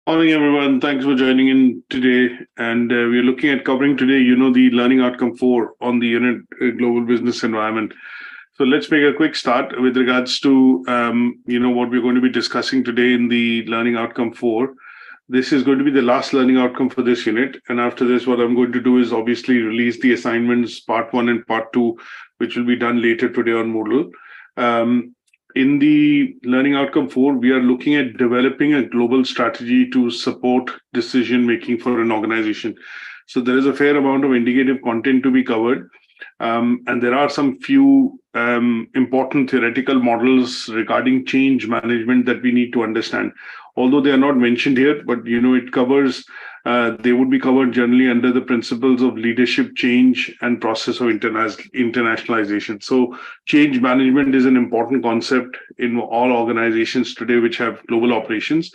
Morning, everyone. Thanks for joining in today. And we're looking at covering today, the Learning Outcome 4 on the unit Global Business Environment. So let's make a quick start with regards to, what we're going to be discussing today in the Learning Outcome 4. This is going to be the last learning outcome for this unit. And after this, what I'm going to do is obviously release the assignments, part 1 and part 2, which will be done later today on Moodle. In the Learning Outcome 4, we are looking at developing a global strategy to support decision-making for an organization. So there is a fair amount of indicative content to be covered. And there are some few important theoretical models regarding change management that we need to understand. Although they are not mentioned here, but it covers, they would be covered generally under the principles of leadership change and process of internationalization. So change management is an important concept in all organizations today which have global operations.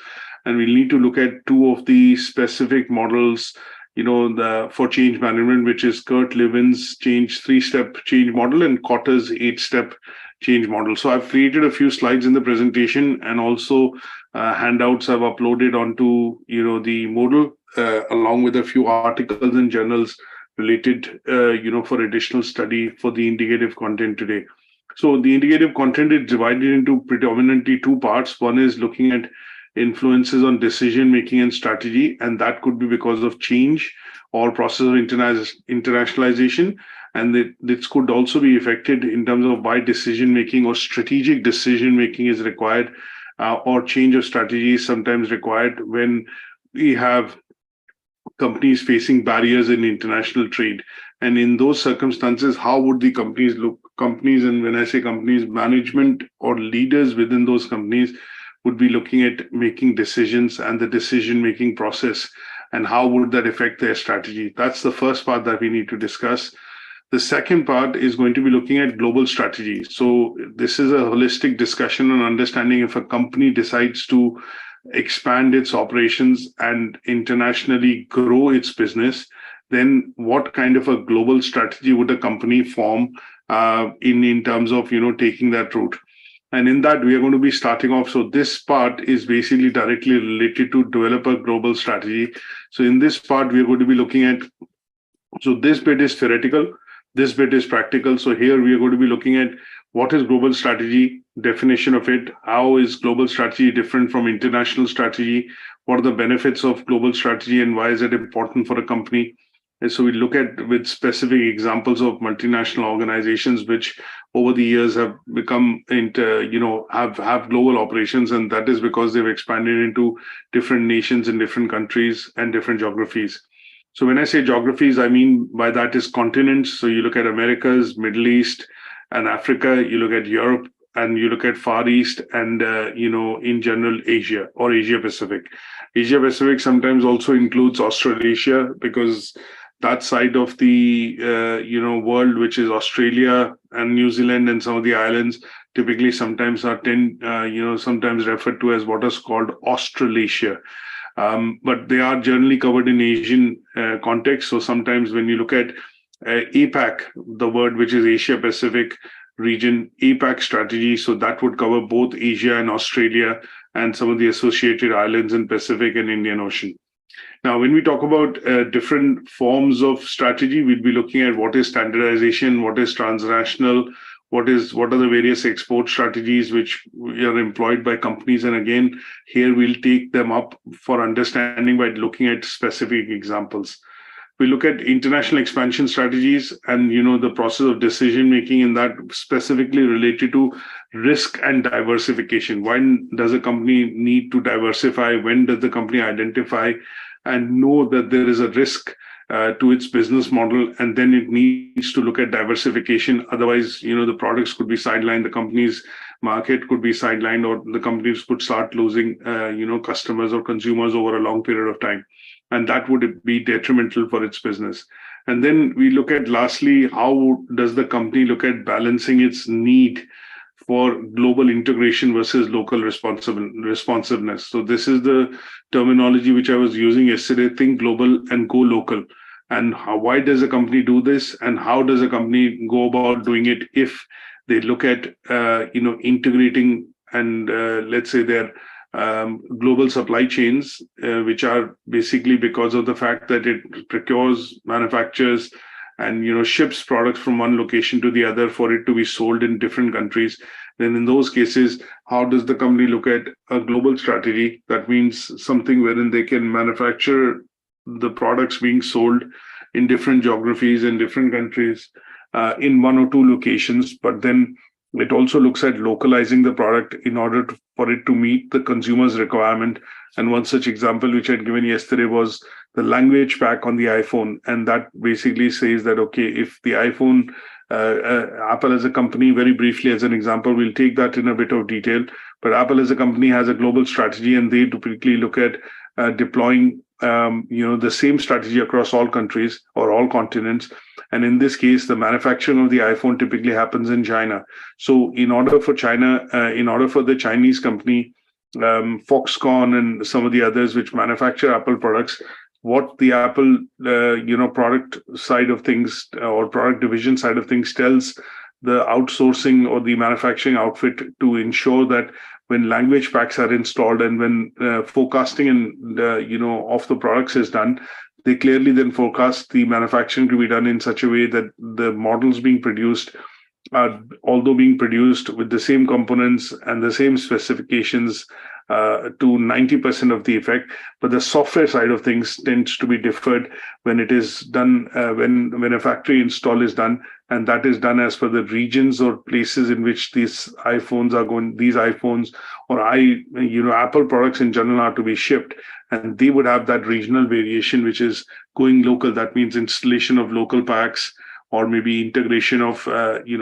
And we need to look at two of the specific models for change management, which is Kurt Levin's three-step change model and Kotter's 8-step change model. So I've created a few slides in the presentation, and also handouts I've uploaded onto the Moodle, along with a few articles and journals related for additional study for the indicative content today. So the indicative content is divided into predominantly two parts. One is looking at influences on decision making and strategy, and that could be because of change or process of internationalization. And this could also be affected in terms of why decision making or strategic decision making is required, or change of strategy is sometimes required when we have companies facing barriers in international trade. And in those circumstances, how would the companies look? Companies, and when I say companies, management or leaders within those companies would be looking at making decisions and the decision-making process, and how would that affect their strategy. That's the first part that we need to discuss. The second part is going to be looking at global strategy. So this is a holistic discussion on understanding if a company decides to expand its operations and internationally grow its business, then what kind of a global strategy would a company form in terms of taking that route. And in that, we are going to be starting off. So this part is basically directly related to develop a global strategy. So in this part, we are going to be looking at, so this bit is theoretical, this bit is practical. So here we are going to be looking at what is global strategy, definition of it, how is global strategy different from international strategy, what are the benefits of global strategy, and why is it important for a company. And so we look at with specific examples of multinational organizations which over the years have become have global operations, and that is because they've expanded into different nations in different countries and different geographies. So when I say geographies, I mean by that is continents. So you look at Americas, Middle East, and Africa. You look at Europe, and you look at Far East, and in general Asia or Asia Pacific. Asia Pacific sometimes also includes Australasia, because that side of the world, which is Australia and New Zealand and some of the islands, typically sometimes are sometimes referred to as what is called Australasia. But they are generally covered in Asian context. So sometimes when you look at APAC, the word which is Asia Pacific region, APAC strategy, so that would cover both Asia and Australia and some of the associated islands in Pacific and Indian Ocean. Now, when we talk about different forms of strategy, we'll be looking at what is standardization, what is transnational, what are the various export strategies which are employed by companies. And again, here we'll take them up for understanding by looking at specific examples. We look at international expansion strategies and the process of decision making in that, specifically related to risk and diversification. When does a company need to diversify? When does the company identify and know that there is a risk to its business model, and then it needs to look at diversification? Otherwise, the products could be sidelined, the company's market could be sidelined, or the companies could start losing customers or consumers over a long period of time, and that would be detrimental for its business. And then we look at, lastly, how does the company look at balancing its need for global integration versus local responsiveness. So this is the terminology which I was using yesterday: think global and go local. And why does a company do this, and how does a company go about doing it if they look at integrating and let's say their global supply chains, which are basically because of the fact that it procures, manufactures, and ships products from one location to the other for it to be sold in different countries. Then in those cases, how does the company look at a global strategy? That means something wherein they can manufacture the products being sold in different geographies and different countries in one or two locations, but then it also looks at localizing the product in order for it to meet the consumer's requirement. And one such example, which I had given yesterday, was the language pack on the iPhone. And that basically says that, okay, if the iPhone, Apple as a company, very briefly as an example, we'll take that in a bit of detail, but Apple as a company has a global strategy, and they typically look at deploying the same strategy across all countries or all continents. And in this case, the manufacturing of the iPhone typically happens in China. So in order for the Chinese company, Foxconn and some of the others which manufacture Apple products, what the Apple, product side of things or product division side of things tells the outsourcing or the manufacturing outfit to ensure that when language packs are installed and when forecasting and of the products is done, they clearly then forecast the manufacturing to be done in such a way that the models being produced are, although being produced with the same components and the same specifications to 90% of the effect, but the software side of things tends to be deferred when it is done, when a factory install is done, and that is done as per the regions or places in which these iPhones or Apple products in general are to be shipped, and they would have that regional variation which is going local. That means installation of local packs, or maybe integration of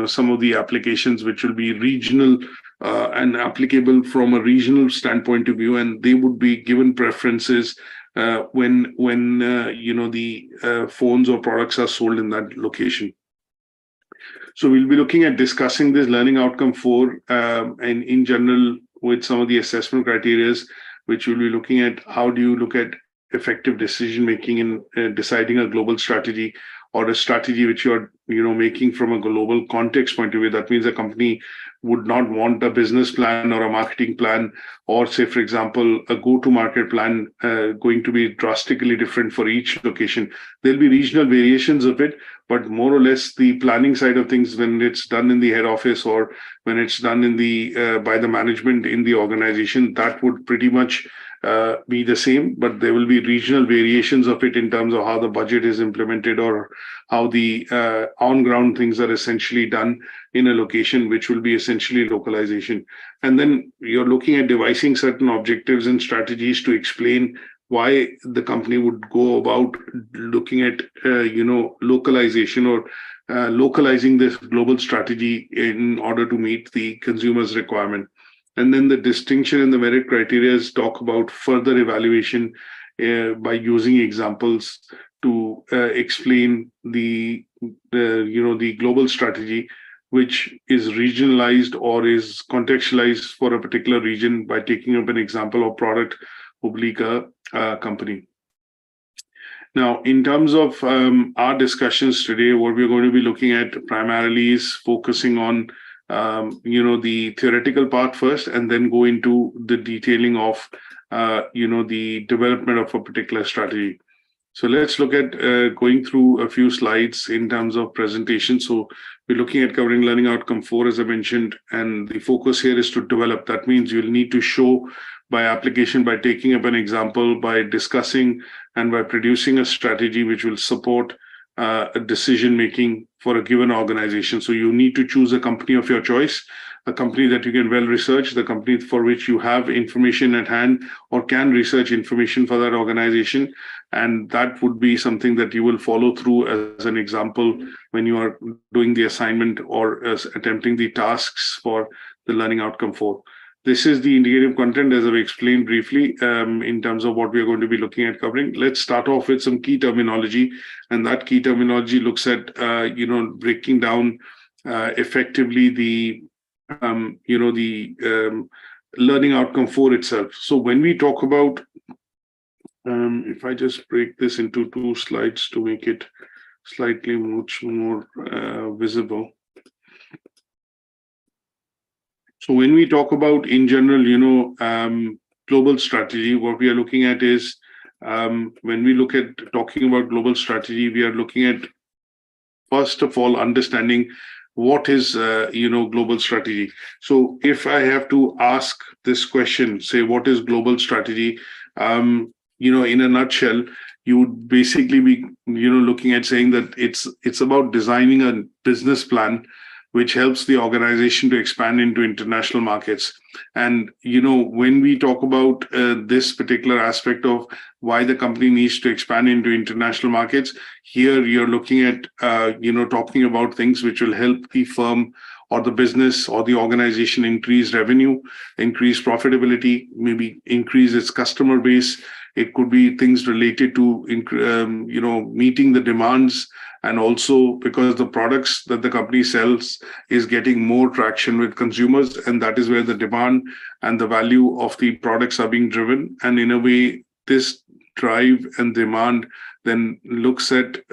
some of the applications which will be regional and applicable from a regional standpoint of view, and they would be given preferences when the phones or products are sold in that location. So we'll be looking at discussing this learning outcome 4 and in general with some of the assessment criteria, which we'll be looking at. How do you look at effective decision making in deciding a global strategy, or a strategy which you're making from a global context point of view? That means a company would not want a business plan or a marketing plan, or say, for example, a go-to-market plan going to be drastically different for each location. There'll be regional variations of it, but more or less the planning side of things, when it's done in the head office or when it's done in the by the management in the organization, that would pretty much be the same, but there will be regional variations of it in terms of how the budget is implemented or how the on-ground things are essentially done in a location, which will be essentially localization. And then you're looking at devising certain objectives and strategies to explain why the company would go about looking at localization or localizing this global strategy in order to meet the consumer's requirement. And then the distinction and the merit criteria talk about further evaluation by using examples to explain the global strategy, which is regionalized or is contextualized for a particular region by taking up an example of product oblique company. Now, in terms of our discussions today, what we're going to be looking at primarily is focusing on the theoretical part first, and then go into the detailing of the development of a particular strategy. So let's look at going through a few slides in terms of presentation. So we're looking at covering learning outcome 4, as I mentioned, and the focus here is to develop. That means you'll need to show by application, by taking up an example, by discussing, and by producing a strategy which will support a decision making for a given organization. So you need to choose a company of your choice, a company that you can well research, the company for which you have information at hand or can research information for that organization. And that would be something that you will follow through as an example when you are doing the assignment or as attempting the tasks for the learning outcome 4. This is the indicative content, as I've explained briefly, in terms of what we're going to be looking at covering. Let's start off with some key terminology, and that key terminology looks at, breaking down effectively the, learning outcome 4 itself. So when we talk about, if I just break this into 2 slides to make it slightly much more visible. So when we talk about, in general, global strategy, what we are looking at is when we look at talking about global strategy, we are looking at, first of all, understanding what is global strategy. So if I have to ask this question, say, what is global strategy, in a nutshell, you would basically be looking at saying that it's about designing a business plan which helps the organization to expand into international markets. And when we talk about this particular aspect of why the company needs to expand into international markets, here you're looking at talking about things which will help the firm or the business or the organization increase revenue, increase profitability, maybe increase its customer base. It could be things related to meeting the demands, and also because the products that the company sells is getting more traction with consumers, and that is where the demand and the value of the products are being driven. And in a way, this drive and demand then looks at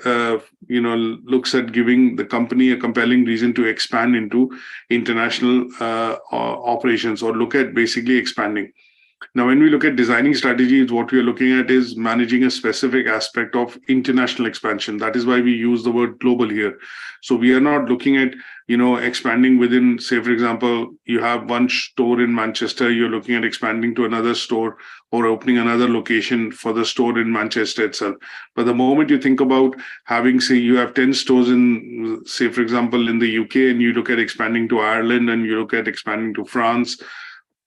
giving the company a compelling reason to expand into international operations, or look at basically expanding. Now, when we look at designing strategies, what we are looking at is managing a specific aspect of international expansion. That is why we use the word global here. So we are not looking at, expanding within, say, for example, you have one store in Manchester, you're looking at expanding to another store or opening another location for the store in Manchester itself. But the moment you think about having, say, you have 10 stores in, say, for example, in the UK, and you look at expanding to Ireland, and you look at expanding to France,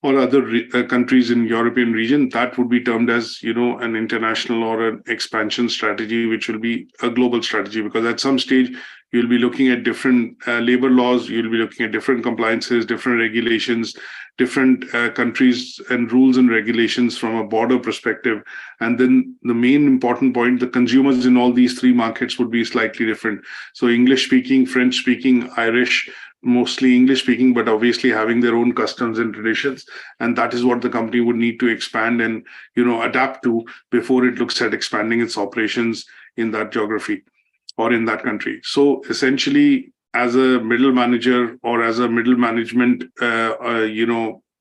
or other countries in European region, that would be termed as, an international or an expansion strategy, which will be a global strategy, because at some stage, you'll be looking at different labor laws, you'll be looking at different compliances, different regulations, different countries and rules and regulations from a border perspective. And then the main important point, the consumers in all these three markets would be slightly different. So English speaking, French speaking, Irish, mostly English speaking, but obviously having their own customs and traditions. And that is what the company would need to expand and, adapt to before it looks at expanding its operations in that geography or in that country. So essentially, as a middle manager or as a middle management,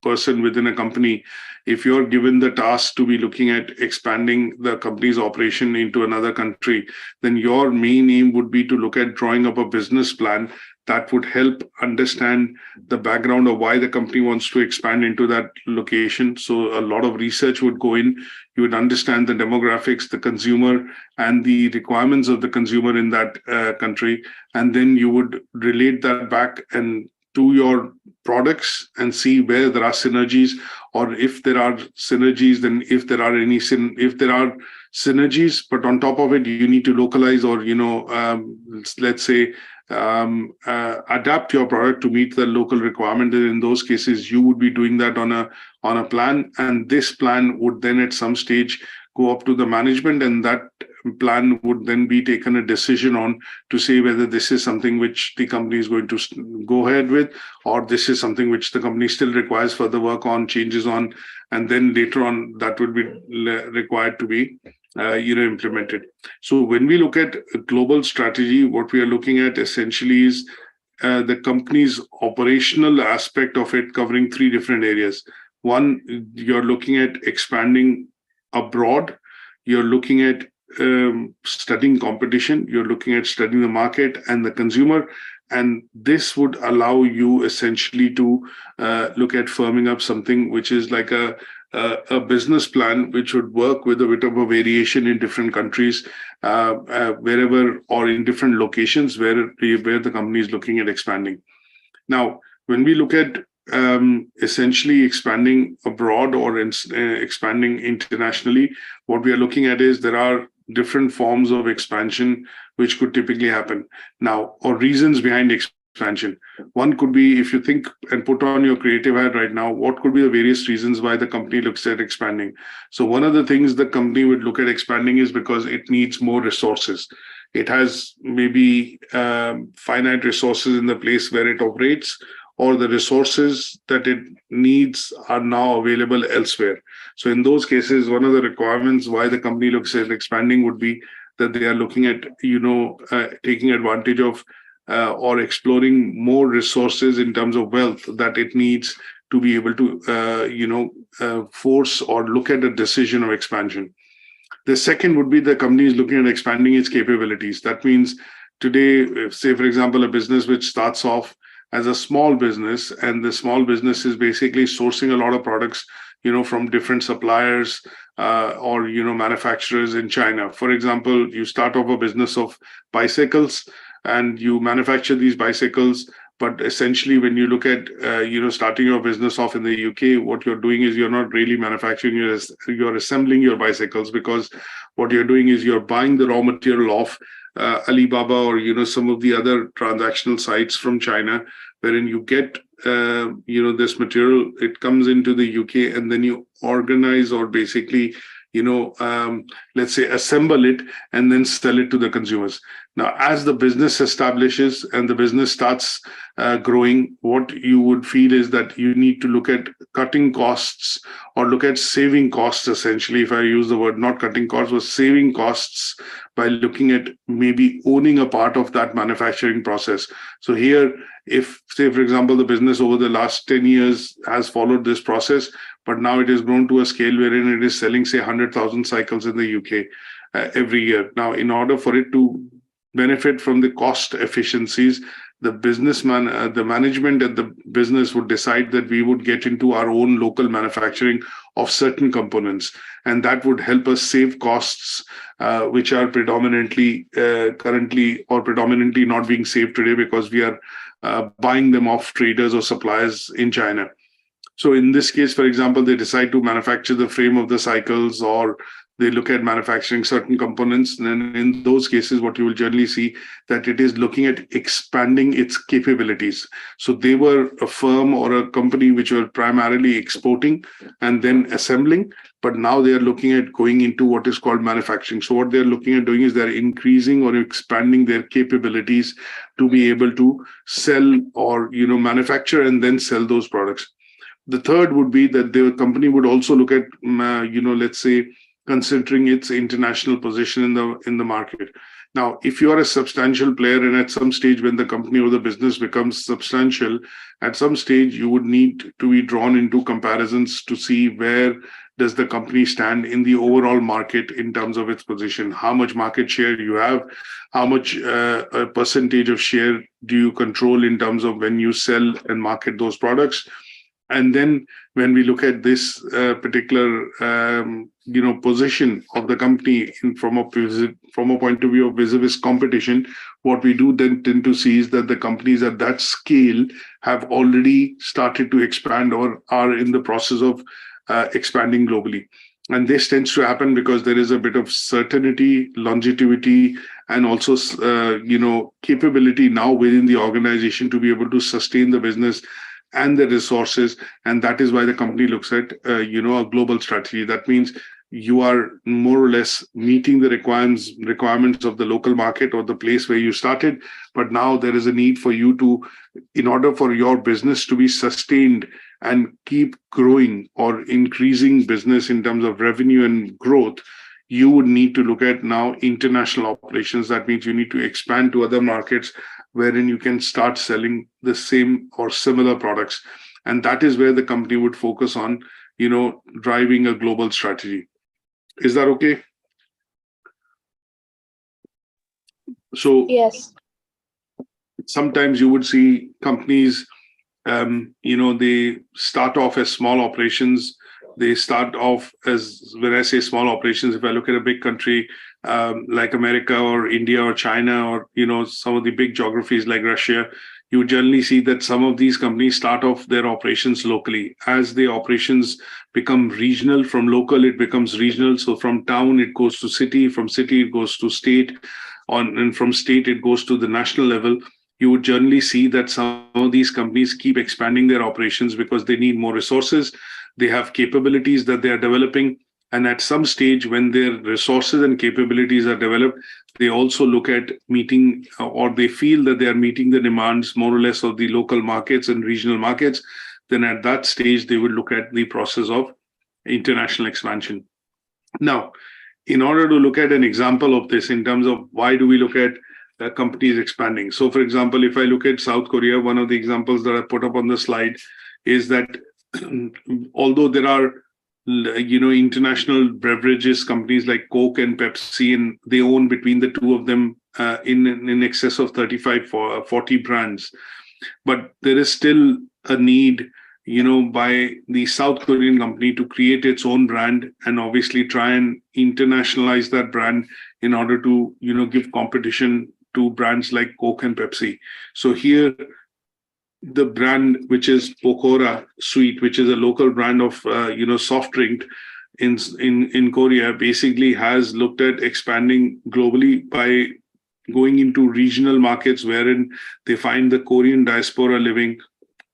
person within a company, if you're given the task to be looking at expanding the company's operation into another country, then your main aim would be to look at drawing up a business plan that would help understand the background of why the company wants to expand into that location. So a lot of research would go in. You would understand the demographics, the consumer, and the requirements of the consumer in that country. And then you would relate that back and to your products and see where there are synergies, or if there are synergies, then if there are synergies, but on top of it, you need to localize or, let's say, adapt your product to meet the local requirement. And in those cases, you would be doing that on a plan, and this plan would then at some stage go up to the management, and that plan would then be taken a decision on to say whether this is something which the company is going to go ahead with, or this is something which the company still requires further work on, changes on, and then later on that would be required to be implemented. So when we look at a global strategy, what we are looking at essentially is the company's operational aspect of it, covering three different areas. One, you're looking at expanding abroad. You're looking at studying competition. You're looking at studying the market and the consumer. And this would allow you essentially to look at firming up something which is like a business plan, which would work with a bit of a variation in different countries, wherever, or in different locations where the company is looking at expanding. Now, when we look at essentially expanding abroad or expanding internationally, what we are looking at is there are different forms of expansion which could typically happen now, or reasons behind expansion. One could be, if you think and put on your creative hat right now, what could be the various reasons why the company looks at expanding? So one of the things the company would look at expanding is because it needs more resources. It has maybe finite resources in the place where it operates, or the resources that it needs are now available elsewhere. So in those cases, one of the requirements why the company looks at expanding would be that they are looking at, taking advantage of or exploring more resources in terms of wealth that it needs to be able to, force or look at a decision of expansion. The second would be the company is looking at expanding its capabilities. That means today, if, say, for example, a business which starts off as a small business, and the small business is basically sourcing a lot of products, from different suppliers or manufacturers in China. For example, you start off a business of bicycles and you manufacture these bicycles. But essentially, when you look at, starting your business off in the UK, what you're doing is you're not really manufacturing, you're assembling your bicycles, because what you're doing is you're buying the raw material off Alibaba or, some of the other transactional sites from China, wherein you get, this material, it comes into the UK, and then you organize or basically, let's say assemble it and then sell it to the consumers. Now, as the business establishes and the business starts growing, what you would feel is that you need to look at cutting costs or look at saving costs, essentially, if I use the word not cutting costs, but saving costs by looking at maybe owning a part of that manufacturing process. So here, if, say, for example, the business over the last 10 years has followed this process, but now it has grown to a scale wherein it is selling, say, 100,000 cycles in the UK every year. Now, in order for it to benefit from the cost efficiencies, the businessman, the management at the business would decide that we would get into our own local manufacturing of certain components, and that would help us save costs, which are predominantly not being saved today because we are buying them off traders or suppliers in China. So in this case, for example, they decide to manufacture the frame of the cycles, or they look at manufacturing certain components. And then in those cases, what you will generally see that it is looking at expanding its capabilities. So they were a firm or a company which were primarily exporting and then assembling, but now they are looking at going into what is called manufacturing. So what they're looking at doing is they're increasing or expanding their capabilities to be able to sell or, manufacture and then sell those products. The third would be that the company would also look at, let's say, considering its international position in the market. Now, if you are a substantial player, and at some stage when the company or the business becomes substantial, at some stage you would need to be drawn into comparisons to see where does the company stand in the overall market in terms of its position, how much market share you have, how much a percentage of share do you control in terms of when you sell and market those products. And then when we look at this particular, position of the company from a point of view of vis-a-vis competition, what we do then tend to see is that the companies at that scale have already started to expand or are in the process of expanding globally. And this tends to happen because there is a bit of certainty, longevity, and also, capability now within the organization to be able to sustain the business and the resources. And that is why the company looks at, a global strategy. That means you are more or less meeting the requirements of the local market or the place where you started. But now there is a need for you to, in order for your business to be sustained and keep growing or increasing business in terms of revenue and growth, you would need to look at now international operations. That means you need to expand to other markets wherein you can start selling the same or similar products. And that is where the company would focus on, driving a global strategy. Is that okay? So yes, sometimes you would see companies, they start off as small operations. They start off as, when I say small operations, if I look at a big country like America or India or China or, some of the big geographies like Russia, you generally see that some of these companies start off their operations locally. As the operations become regional, from local, it becomes regional. So from town, it goes to city, from city, it goes to state, and from state, it goes to the national level. You would generally see that some of these companies keep expanding their operations because they need more resources. They have capabilities that they are developing. And at some stage, when their resources and capabilities are developed, they also look at meeting, or they feel that they are meeting the demands more or less of the local markets and regional markets. Then at that stage, they would look at the process of international expansion. Now, in order to look at an example of this in terms of why do we look at companies expanding. So, for example, if I look at South Korea, one of the examples that I put up on the slide is that although there are international beverages companies like Coke and Pepsi, and they own between the two of them in excess of 35 or 40 brands. But there is still a need, by the South Korean company to create its own brand and obviously try and internationalize that brand in order to, give competition to brands like Coke and Pepsi. So here, the brand, which is Pokora Sweet, which is a local brand of soft drink in Korea, basically has looked at expanding globally by going into regional markets wherein they find the Korean diaspora living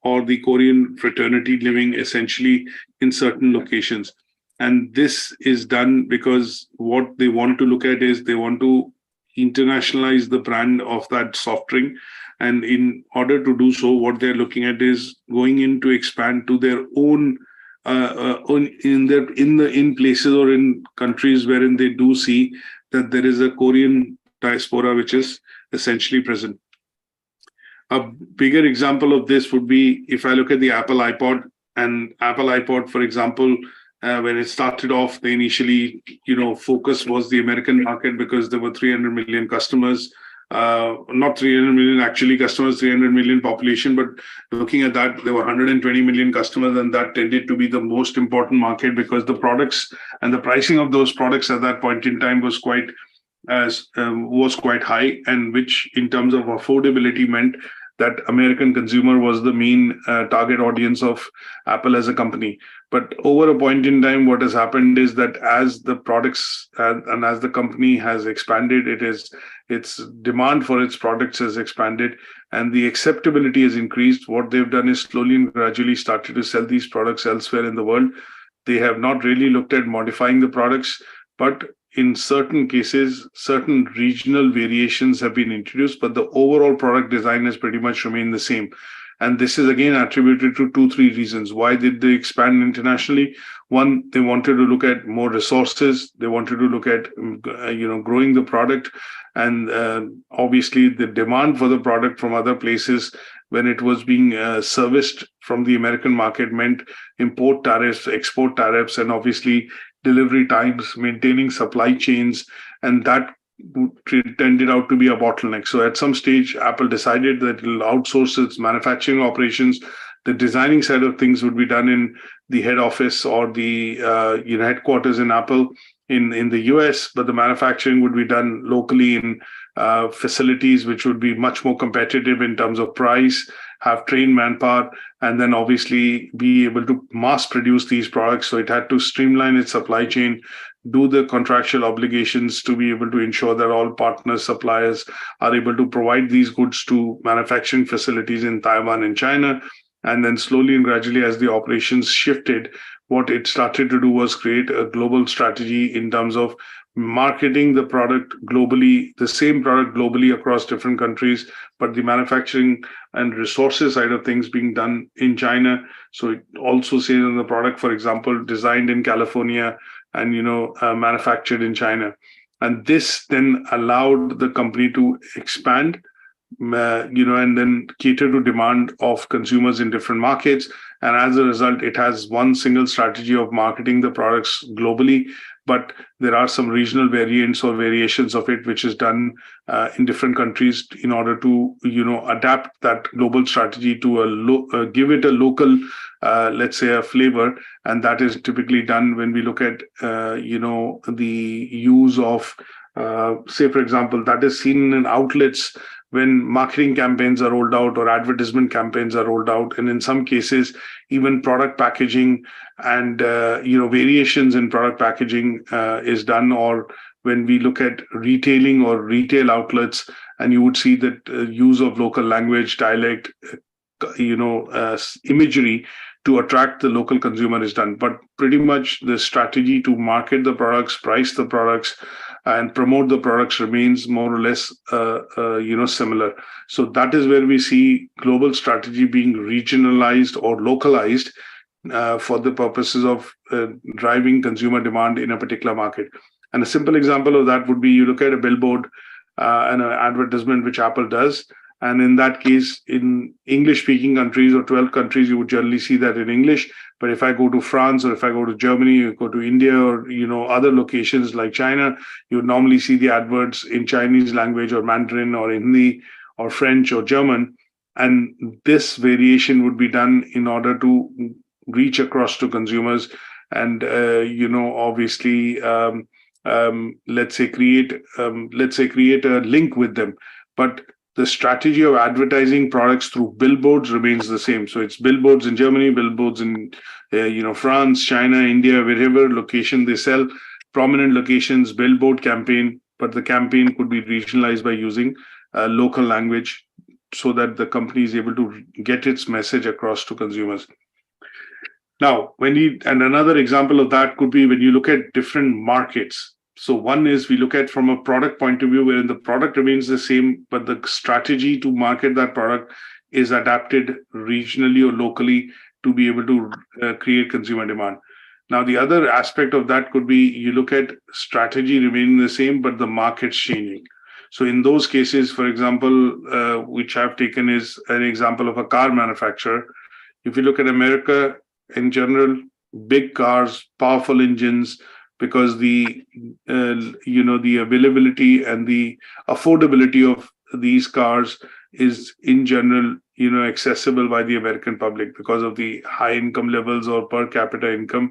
or the Korean fraternity living essentially in certain locations. And this is done because what they want to look at is they want to internationalize the brand of that soft drink. And in order to do so, what they're looking at is going in to expand to their own in places or in countries wherein they do see that there is a Korean diaspora which is essentially present. A bigger example of this would be if I look at the Apple iPod. And Apple iPod, for example, when it started off, the initially focus was the American market because there were 300 million customers. Not 300 million actually customers, 300 million population, but looking at that, there were 120 million customers, and that tended to be the most important market because the products and the pricing of those products at that point in time was quite high, and which in terms of affordability meant that American consumer was the main target audience of Apple as a company. But over a point in time, what has happened is that as the products and as the company has expanded, its demand for its products has expanded and the acceptability has increased. What they've done is slowly and gradually started to sell these products elsewhere in the world. They have not really looked at modifying the products, but in certain cases, certain regional variations have been introduced, but the overall product design has pretty much remained the same. And this is again attributed to 2-3 reasons. Why did they expand internationally? One, they wanted to look at more resources. They wanted to look at, growing the product. And obviously the demand for the product from other places when it was being serviced from the American market meant import tariffs, export tariffs, and obviously delivery times, maintaining supply chains, and that tended out to be a bottleneck. So at some stage, Apple decided that it will outsource its manufacturing operations. The designing side of things would be done in the head office or the headquarters in Apple in the US, but the manufacturing would be done locally in facilities which would be much more competitive in terms of price, have trained manpower, and then obviously be able to mass produce these products. So it had to streamline its supply chain, do the contractual obligations to be able to ensure that all partners, suppliers are able to provide these goods to manufacturing facilities in Taiwan and China. And then slowly and gradually, as the operations shifted, what it started to do was create a global strategy in terms of marketing the product globally, the same product globally across different countries, but the manufacturing and resources side of things being done in China. So it also says on the product, for example, designed in California and manufactured in China. And this then allowed the company to expand, and then cater to demand of consumers in different markets. And as a result, it has one single strategy of marketing the products globally, but there are some regional variants or variations of it, which is done in different countries in order to, adapt that global strategy to give it a local, let's say, a flavor. And that is typically done when we look at, the use of, say, for example, that is seen in outlets when marketing campaigns are rolled out or advertisement campaigns are rolled out. And in some cases, even product packaging and, variations in product packaging is done. Or when we look at retailing or retail outlets, and you would see that use of local language, dialect, imagery to attract the local consumer is done. But pretty much the strategy to market the products, price the products, and promote the products remains more or less, similar. So that is where we see global strategy being regionalized or localized for the purposes of driving consumer demand in a particular market. And a simple example of that would be you look at a billboard and an advertisement which Apple does, And in that case, in English-speaking countries or 12 countries, you would generally see that in English. But if I go to France or if I go to Germany, or go to India or other locations like China, you would normally see the adverts in Chinese language or Mandarin or Hindi or French or German. And this variation would be done in order to reach across to consumers and obviously let's say create a link with them. But the strategy of advertising products through billboards remains the same. So it's billboards in Germany, billboards in France, China, India, wherever location they sell, prominent locations, billboard campaign, but the campaign could be regionalized by using local language so that the company is able to get its message across to consumers. Now, and another example of that could be when you look at different markets. So one is we look at from a product point of view, wherein the product remains the same, but the strategy to market that product is adapted regionally or locally to be able to create consumer demand. Now, the other aspect of that could be you look at strategy remaining the same, but the market's changing. So in those cases, for example, which I've taken is an example of a car manufacturer. If you look at America in general, big cars, powerful engines, because the availability and the affordability of these cars is in general accessible by the American public because of the high income levels or per capita income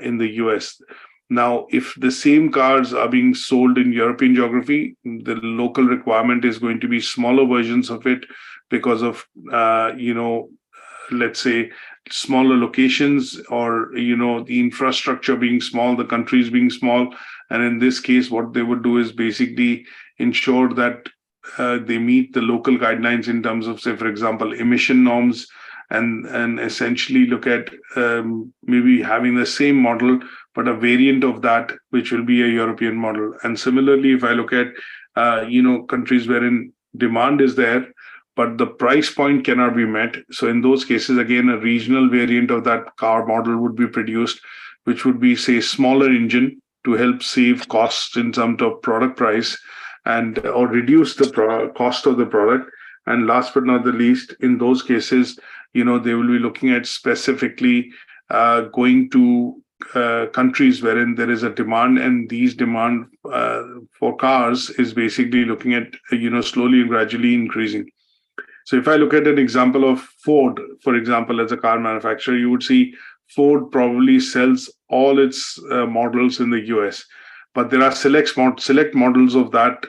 in the US. Now, if the same cars are being sold in European geography, the local requirement is going to be smaller versions of it because of let's say smaller locations or the infrastructure being small, the countries being small. And in this case, what they would do is basically ensure that they meet the local guidelines in terms of, say, for example, emission norms, and essentially look at maybe having the same model but a variant of that which will be a European model. And similarly, if I look at countries wherein demand is there but the price point cannot be met. So in those cases, again, a regional variant of that car model would be produced, which would be, say, smaller engine to help save costs in terms of product price and or reduce the cost of the product. And last but not the least, in those cases, they will be looking at specifically going to countries wherein there is a demand, and these demand for cars is basically looking at slowly and gradually increasing. So if I look at an example of Ford, for example, as a car manufacturer, you would see Ford probably sells all its models in the US, but there are select models of that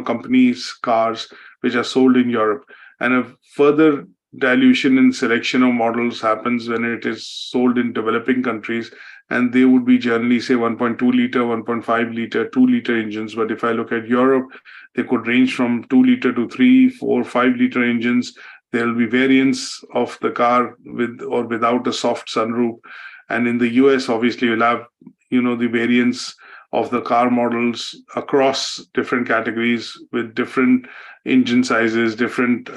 company's cars which are sold in Europe, and a further dilution in selection of models happens when it is sold in developing countries, and they would be generally, say, 1.2 liter, 1.5 liter, 2 liter engines. But if I look at Europe, they could range from 2 liter to 3, 4, 5 liter engines. There will be variants of the car with or without a soft sunroof. And in the US, obviously, you'll have, the variants of the car models across different categories with different engine sizes, different,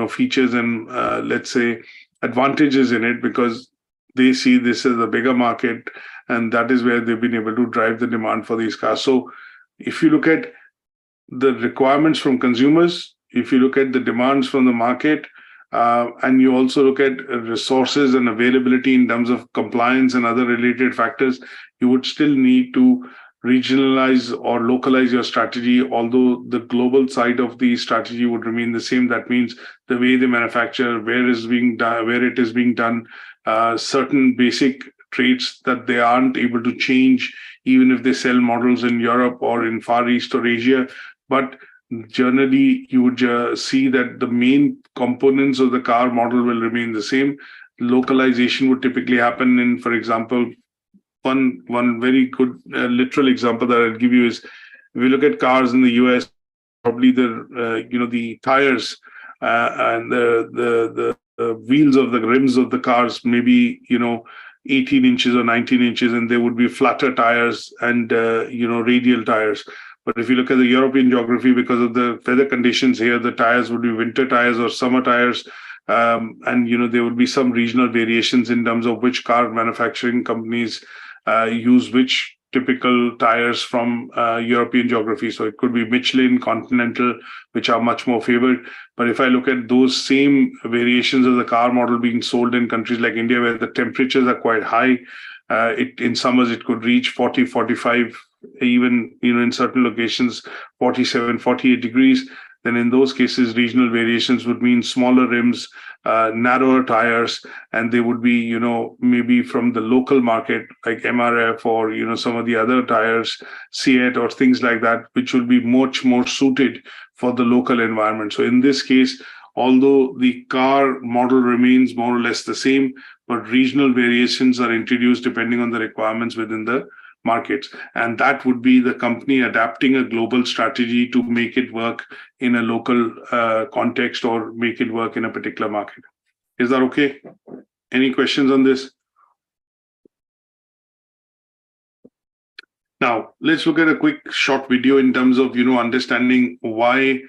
features and, let's say, advantages in it, because they see this as a bigger market, and that is where they've been able to drive the demand for these cars. So if you look at the requirements from consumers, if you look at the demands from the market, and you also look at resources and availability in terms of compliance and other related factors, you would still need to regionalize or localize your strategy, although the global side of the strategy would remain the same. That means the way they manufacture, where it is being done, certain basic traits that they aren't able to change, even if they sell models in Europe or in Far East or Asia. But generally, you would see that the main components of the car model will remain the same. Localization would typically happen in, for example, one very good literal example that I'll give you is, if you look at cars in the US, probably the tires and the wheels of the rims of the cars maybe 18 inches or 19 inches, and there would be flatter tires and radial tires. But if you look at the European geography, because of the weather conditions here, the tires would be winter tires or summer tires. And there would be some regional variations in terms of which car manufacturing companies use which typical tires from European geography. So it could be Michelin, Continental, which are much more favored. But if I look at those same variations of the car model being sold in countries like India, where the temperatures are quite high, in summers it could reach 40, 45, even in certain locations 47, 48 degrees. Then in those cases, regional variations would mean smaller rims, narrower tires, and they would be, maybe from the local market like MRF or, some of the other tires, CEAT or things like that, which will be much more suited for the local environment. So in this case, although the car model remains more or less the same, but regional variations are introduced depending on the requirements within the markets. And that would be the company adapting a global strategy to make it work in a local context or make it work in a particular market. Is that okay? Any questions on this? Now, let's look at a quick short video in terms of, understanding why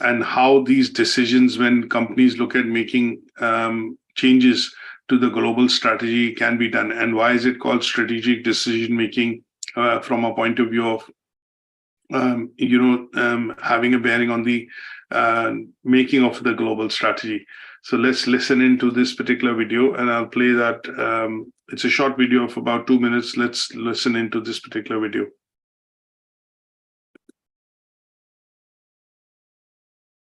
and how these decisions, when companies look at making changes to the global strategy, can be done, and why is it called strategic decision making from a point of view of having a bearing on the making of the global strategy. So let's listen into this particular video, and I'll play that. It's a short video of about 2 minutes. Let's listen into this particular video.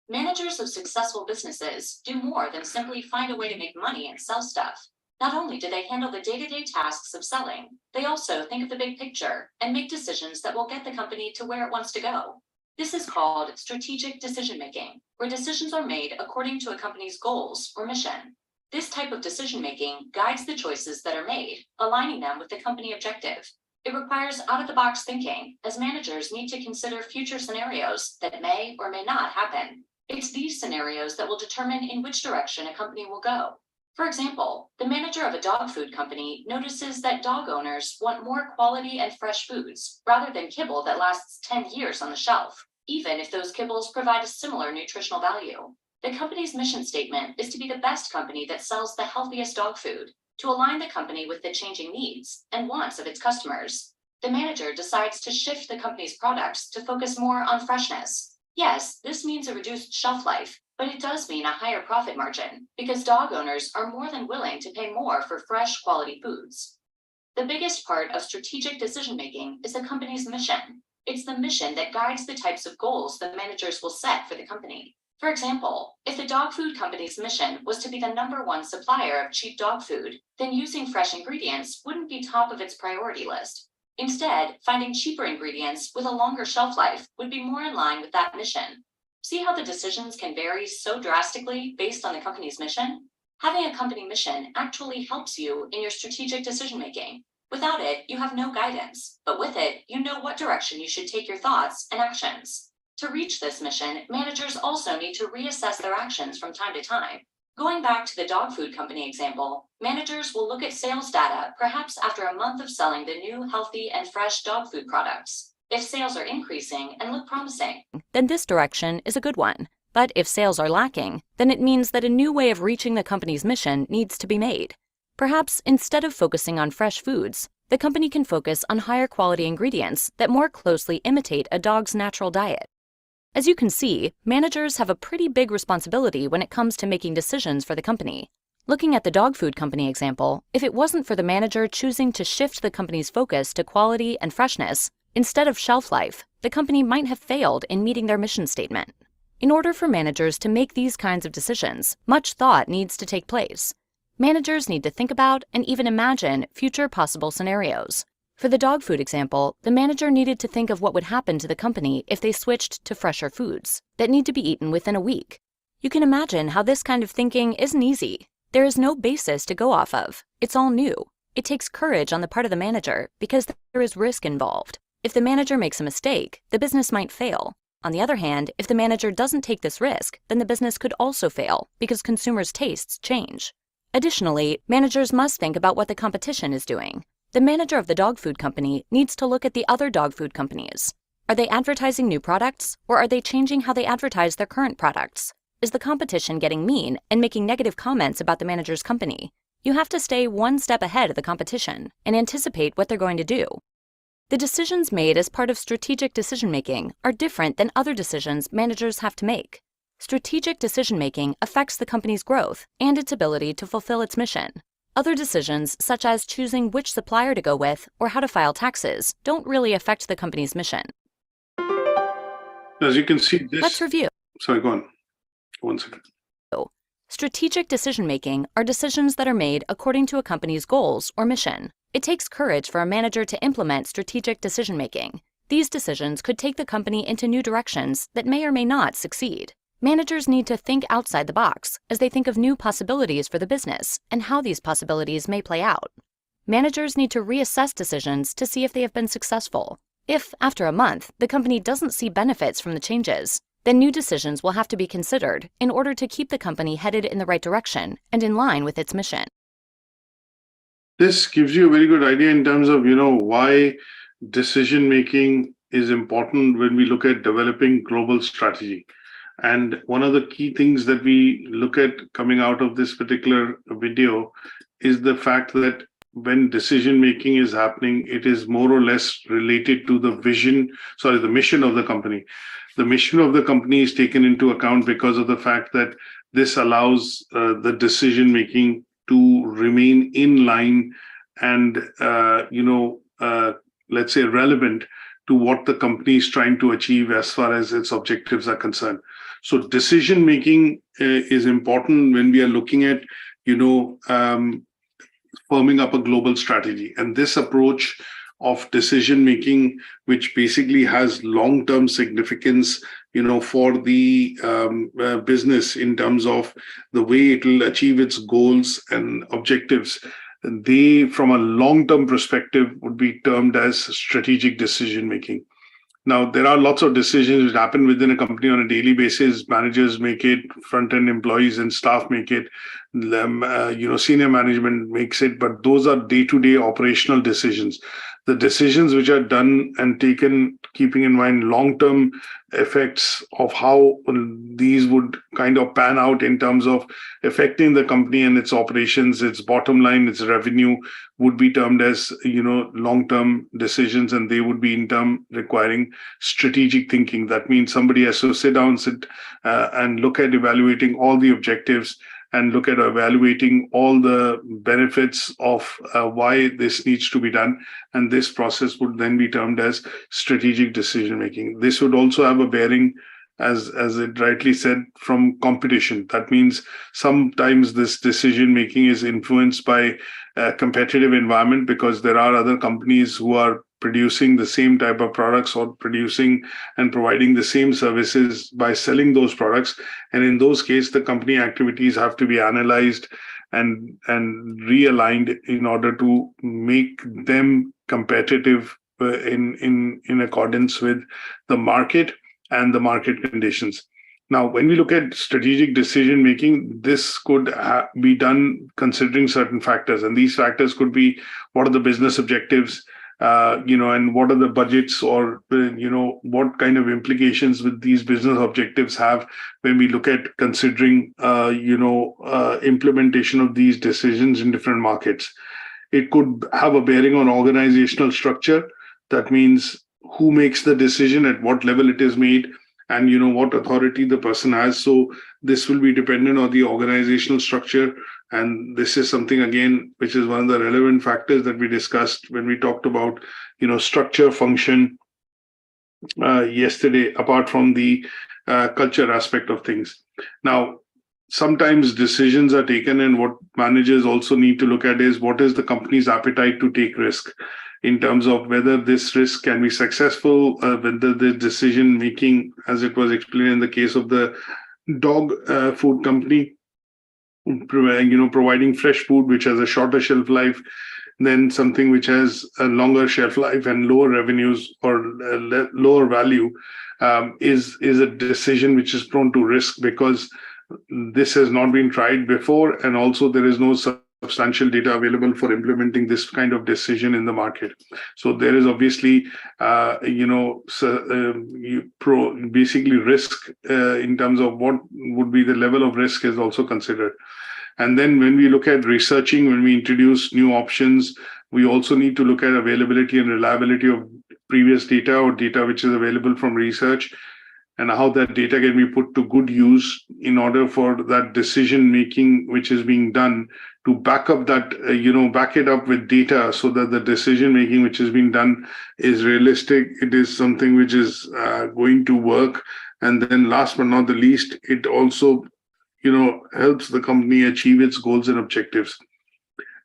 Managers of successful businesses do more than simply find a way to make money and sell stuff. Not only do they handle the day-to-day tasks of selling, they also think of the big picture and make decisions that will get the company to where it wants to go. This is called strategic decision-making, where decisions are made according to a company's goals or mission. This type of decision-making guides the choices that are made, aligning them with the company objective. It requires out-of-the-box thinking, as managers need to consider future scenarios that may or may not happen. It's these scenarios that will determine in which direction a company will go. For example, the manager of a dog food company notices that dog owners want more quality and fresh foods, rather than kibble that lasts 10 years on the shelf, even if those kibbles provide a similar nutritional value. The company's mission statement is to be the best company that sells the healthiest dog food, to align the company with the changing needs and wants of its customers. The manager decides to shift the company's products to focus more on freshness. Yes, this means a reduced shelf life, but it does mean a higher profit margin, because dog owners are more than willing to pay more for fresh, quality foods. The biggest part of strategic decision-making is the company's mission. It's the mission that guides the types of goals the managers will set for the company. For example, if the dog food company's mission was to be the #1 supplier of cheap dog food, then using fresh ingredients wouldn't be top of its priority list. Instead, finding cheaper ingredients with a longer shelf life would be more in line with that mission. See how the decisions can vary so drastically based on the company's mission? Having a company mission actually helps you in your strategic decision-making. Without it, you have no guidance, but with it, you know what direction you should take your thoughts and actions. To reach this mission, managers also need to reassess their actions from time to time. Going back to the dog food company example, managers will look at sales data perhaps after a month of selling the new healthy and fresh dog food products. If sales are increasing and look promising, then this direction is a good one. But if sales are lacking, then it means that a new way of reaching the company's mission needs to be made. Perhaps instead of focusing on fresh foods, the company can focus on higher quality ingredients that more closely imitate a dog's natural diet. As you can see, managers have a pretty big responsibility when it comes to making decisions for the company. Looking at the dog food company example, if it wasn't for the manager choosing to shift the company's focus to quality and freshness, instead of shelf life, the company might have failed in meeting their mission statement. In order for managers to make these kinds of decisions, much thought needs to take place. Managers need to think about and even imagine future possible scenarios. For the dog food example, the manager needed to think of what would happen to the company if they switched to fresher foods that need to be eaten within a week. You can imagine how this kind of thinking isn't easy. There is no basis to go off of. It's all new. It takes courage on the part of the manager because there is risk involved. If the manager makes a mistake, the business might fail. On the other hand, if the manager doesn't take this risk, then the business could also fail because consumers' tastes change. Additionally, managers must think about what the competition is doing. The manager of the dog food company needs to look at the other dog food companies. Are they advertising new products, or are they changing how they advertise their current products? Is the competition getting mean and making negative comments about the manager's company? You have to stay one step ahead of the competition and anticipate what they're going to do. The decisions made as part of strategic decision-making are different than other decisions managers have to make. Strategic decision-making affects the company's growth and its ability to fulfill its mission. Other decisions, such as choosing which supplier to go with or how to file taxes, don't really affect the company's mission. As you can see, this... Let's review. Sorry, go on. 1 second. Strategic decision-making are decisions that are made according to a company's goals or mission. It takes courage for a manager to implement strategic decision-making. These decisions could take the company into new directions that may or may not succeed. Managers need to think outside the box as they think of new possibilities for the business and how these possibilities may play out. Managers need to reassess decisions to see if they have been successful. If, after a month, the company doesn't see benefits from the changes, then new decisions will have to be considered in order to keep the company headed in the right direction and in line with its mission. This gives you a very good idea in terms of, why decision-making is important when we look at developing global strategy. And one of the key things that we look at coming out of this particular video is the fact that when decision-making is happening, it is more or less related to the mission of the company. The mission of the company is taken into account because of the fact that this allows the decision-making to remain in line and, let's say, relevant to what the company is trying to achieve as far as its objectives are concerned. So decision-making is important when we are looking at, firming up a global strategy. And this approach of decision-making, which basically has long-term significance, for the business in terms of the way it will achieve its goals and objectives, they, from a long-term perspective, would be termed as strategic decision-making. Now, there are lots of decisions that happen within a company on a daily basis. Managers make it, front-end employees and staff make it, senior management makes it, but those are day-to-day operational decisions. The decisions which are done and taken, keeping in mind long-term effects of how these would kind of pan out in terms of affecting the company and its operations, its bottom line, its revenue, would be termed as, long-term decisions, and they would be in turn requiring strategic thinking. That means somebody has to sit and look at evaluating all the objectives and look at evaluating all the benefits of why this needs to be done. And this process would then be termed as strategic decision-making. This would also have a bearing, as it rightly said, from competition. That means sometimes this decision-making is influenced by a competitive environment because there are other companies who are producing the same type of products or producing and providing the same services by selling those products. And in those cases, the company activities have to be analyzed and realigned in order to make them competitive in accordance with the market and the market conditions. Now, when we look at strategic decision-making, this could be done considering certain factors. And these factors could be, what are the business objectives, and what are the budgets, or, what kind of implications would these business objectives have when we look at considering, implementation of these decisions in different markets. It could have a bearing on organizational structure. That means who makes the decision, at what level it is made, and what authority the person has. So this will be dependent on the organizational structure. And this is something, again, which is one of the relevant factors that we discussed when we talked about, structure, function yesterday, apart from the culture aspect of things. Now, sometimes decisions are taken, and what managers also need to look at is what is the company's appetite to take risk in terms of whether this risk can be successful, whether the decision making, as it was explained in the case of the dog food company, providing fresh food which has a shorter shelf life than something which has a longer shelf life and lower revenues or lower value, is a decision which is prone to risk because this has not been tried before, and also there is no substantial data available for implementing this kind of decision in the market. So there is obviously, basically risk in terms of what would be the level of risk is also considered. And then when we look at researching, when we introduce new options, We also need to look at availability and reliability of previous data or data which is available from research, and how that data can be put to good use in order for that decision making which is being done to back up that, back it up with data, so that the decision making which is being done is realistic. It is something which is going to work. And then last but not the least, it also, helps the company achieve its goals and objectives.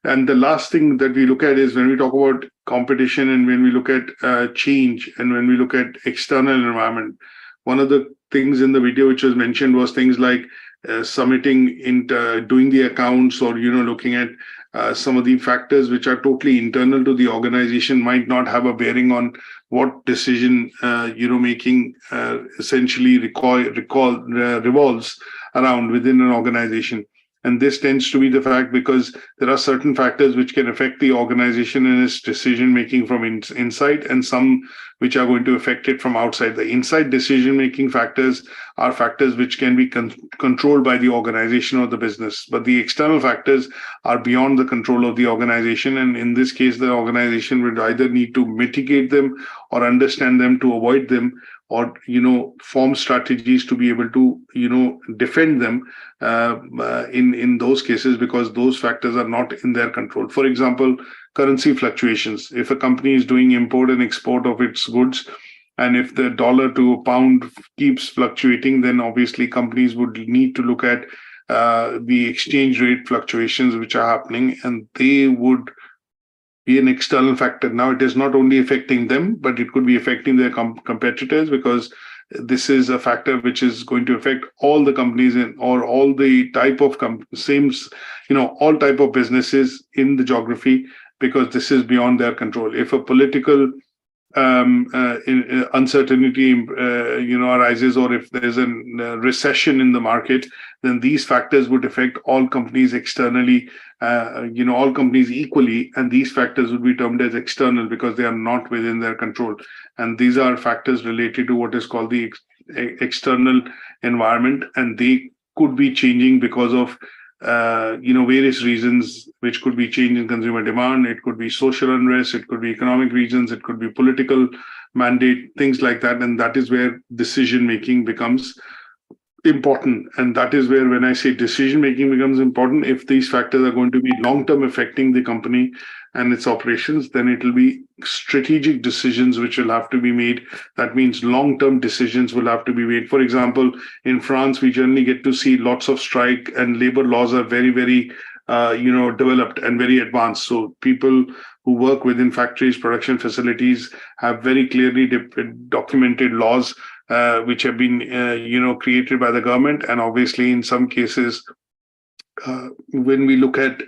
And the last thing that we look at is when we talk about competition and when we look at change and when we look at external environment. One of the things in the video which was mentioned was things like submitting into doing the accounts, or looking at some of the factors which are totally internal to the organization might not have a bearing on what decision making essentially revolves around within an organization. And this tends to be the fact because there are certain factors which can affect the organization and its decision making from inside, and some which are going to affect it from outside. The inside decision making factors are factors which can be controlled by the organization or the business, but the external factors are beyond the control of the organization. And in this case, the organization would either need to mitigate them or understand them to avoid them, or form strategies to be able to defend them in those cases, because those factors are not in their control. For example, currency fluctuations. If a company is doing import and export of its goods, and if the dollar to pound keeps fluctuating, then obviously companies would need to look at the exchange rate fluctuations which are happening, and they would be an external factor. Now, it is not only affecting them, but it could be affecting their competitors, because this is a factor which is going to affect all the companies or all the type of all type of businesses in the geography, because this is beyond their control. If a political uncertainty arises, or if there's a recession in the market, then these factors would affect all companies externally, all companies equally, and these factors would be termed as external because they are not within their control. And these are factors related to what is called the external environment, and they could be changing because of various reasons, which could be change in consumer demand, it could be social unrest, it could be economic reasons, it could be political mandate, things like that. And that is where decision making becomes important. And that is where, when I say decision making becomes important, if these factors are going to be long-term affecting the company and its operations, then it will be strategic decisions which will have to be made. That means long-term decisions will have to be made. For example, in France, we generally get to see lots of strike, and labor laws are very, very developed and very advanced. So people who work within factories, production facilities have very clearly documented laws which have been created by the government. And obviously, in some cases, when we look at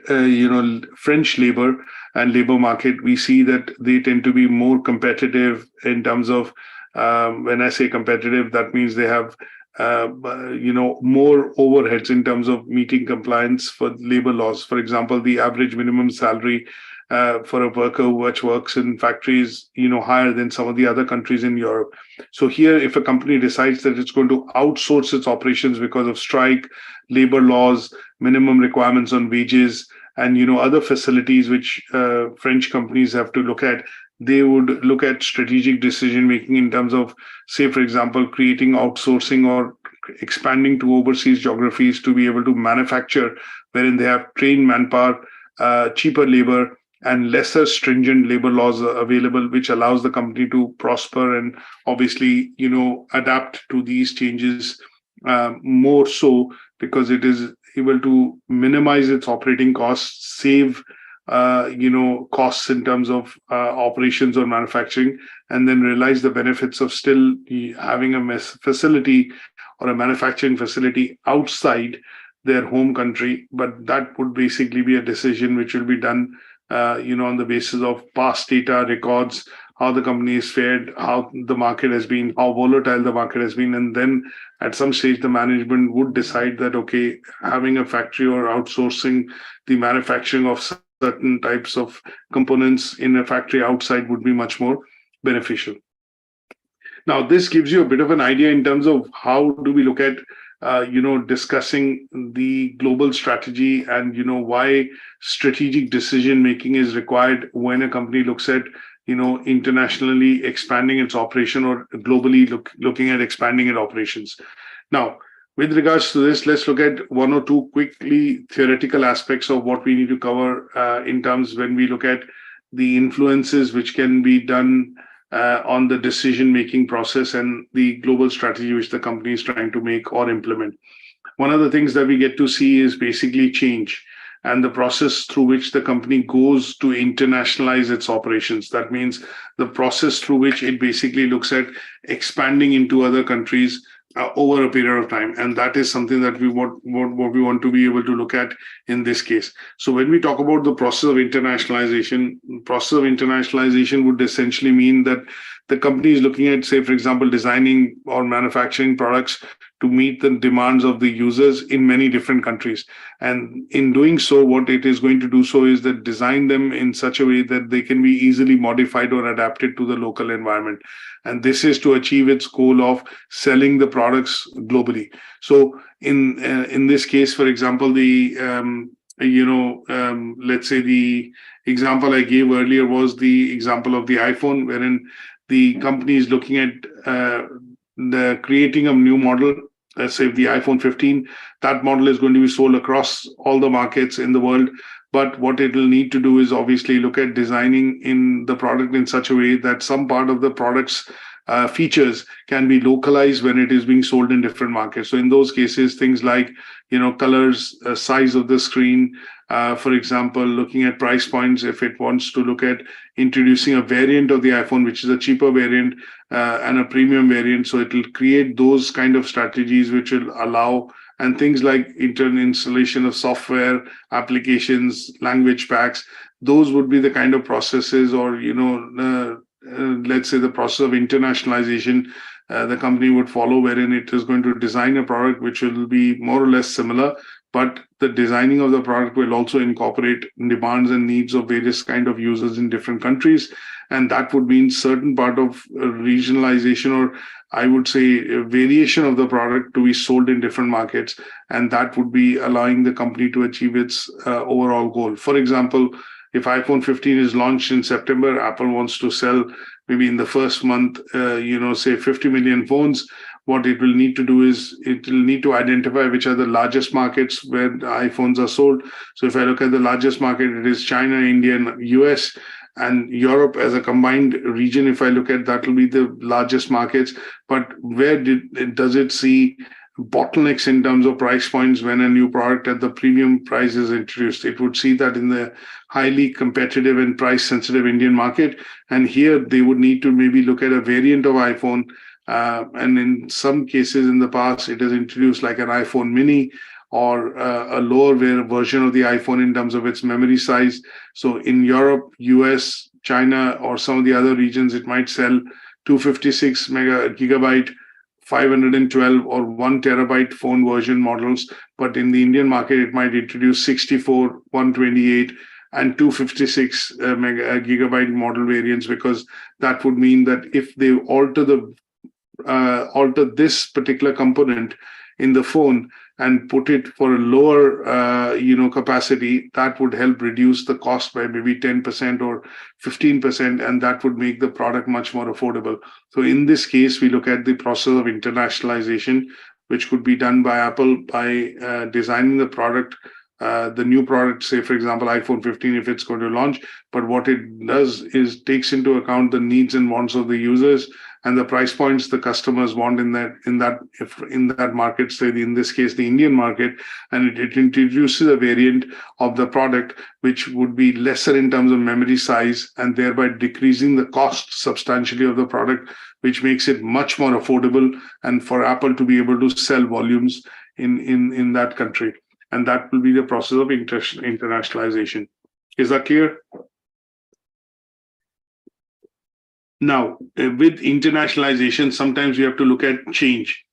French labor and labor market, we see that they tend to be more competitive in terms of, when I say competitive, that means they have more overheads in terms of meeting compliance for labor laws. For example, the average minimum salary for a worker which works in factories, higher than some of the other countries in Europe. So here, if a company decides that it's going to outsource its operations because of strike, labor laws, minimum requirements on wages, and other facilities which French companies have to look at, they would look at strategic decision making in terms of, say, for example, creating outsourcing or expanding to overseas geographies to be able to manufacture, wherein they have trained manpower, cheaper labor, and lesser stringent labor laws available, which allows the company to prosper and obviously, adapt to these changes more so, because it is able to minimize its operating costs, save costs in terms of operations or manufacturing, and then realize the benefits of still having a facility or a manufacturing facility outside their home country. But that would basically be a decision which will be done on the basis of past data records, how the company is fared, how the market has been, how volatile the market has been. And then at some stage, the management would decide that, okay, having a factory or outsourcing the manufacturing of certain types of components in a factory outside would be much more beneficial. Now, this gives you a bit of an idea in terms of how do we look at discussing the global strategy and, why strategic decision making is required when a company looks at, internationally expanding its operation or globally looking at expanding its operations. Now, with regards to this, let's look at one or two quickly theoretical aspects of what we need to cover in terms when we look at the influences which can be done on the decision-making process and the global strategy which the company is trying to make or implement. One of the things that we get to see is basically change and the process through which the company goes to internationalize its operations. That means the process through which it basically looks at expanding into other countries over a period of time, and that is something that we want to be able to look at in this case. So when we talk about the process of internationalization would essentially mean that the company is looking at, say, for example, designing or manufacturing products to meet the demands of the users in many different countries. And in doing so, what it is going to do so is that design them in such a way that they can be easily modified or adapted to the local environment. And this is to achieve its goal of selling the products globally. So in this case, for example, let's say the example I gave earlier was the example of the iPhone, wherein the company is looking at the creating a new model. Let's say the iPhone 15, that model is going to be sold across all the markets in the world. But what it will need to do is obviously look at designing in the product in such a way that some part of the product's features can be localized when it is being sold in different markets. So in those cases, things like, colors, size of the screen, for example, looking at price points, if it wants to look at introducing a variant of the iPhone, which is a cheaper variant and a premium variant. So it will create those kind of strategies which will allow, and things like internal installation of software, applications, language packs, those would be the kind of processes or, let's say the process of internationalization the company would follow, wherein it is going to design a product which will be more or less similar, but the designing of the product will also incorporate demands and needs of various kind of users in different countries. And that would mean certain part of regionalization, or I would say a variation of the product to be sold in different markets. And that would be allowing the company to achieve its overall goal. For example, if iPhone 15 is launched in September, Apple wants to sell maybe in the first month, say 50 million phones. What it will need to do is it will need to identify which are the largest markets where the iPhones are sold. So if I look at the largest market, it is China, India, and US, and Europe as a combined region. If I look at that, will be the largest markets. But where does it see bottlenecks in terms of price points when a new product at the premium price is introduced? It would see that in the highly competitive and price sensitive Indian market. And here they would need to maybe look at a variant of iPhone. And in some cases in the past, it has introduced like an iPhone mini or a lower version of the iPhone in terms of its memory size. So in Europe, US, China, or some of the other regions, it might sell 256 gigabyte, 512 or 1 terabyte phone version models. But in the Indian market, it might introduce 64, 128, and 256 gigabyte model variants, because that would mean that if they alter this particular component in the phone and put it for a lower capacity, that would help reduce the cost by maybe 10% or 15%, and that would make the product much more affordable. So in this case, we look at the process of internationalization, which could be done by Apple by designing the product, the new product, say, for example, iPhone 15, if it's going to launch. But what it does is takes into account the needs and wants of the users and the price points the customers want in that market, say in this case the Indian market, and it introduces a variant of the product which would be lesser in terms of memory size, and thereby decreasing the cost substantially of the product, which makes it much more affordable and for Apple to be able to sell volumes in that country. And that will be the process of internationalization. Is that clear? Now, with internationalization, sometimes we have to look at change.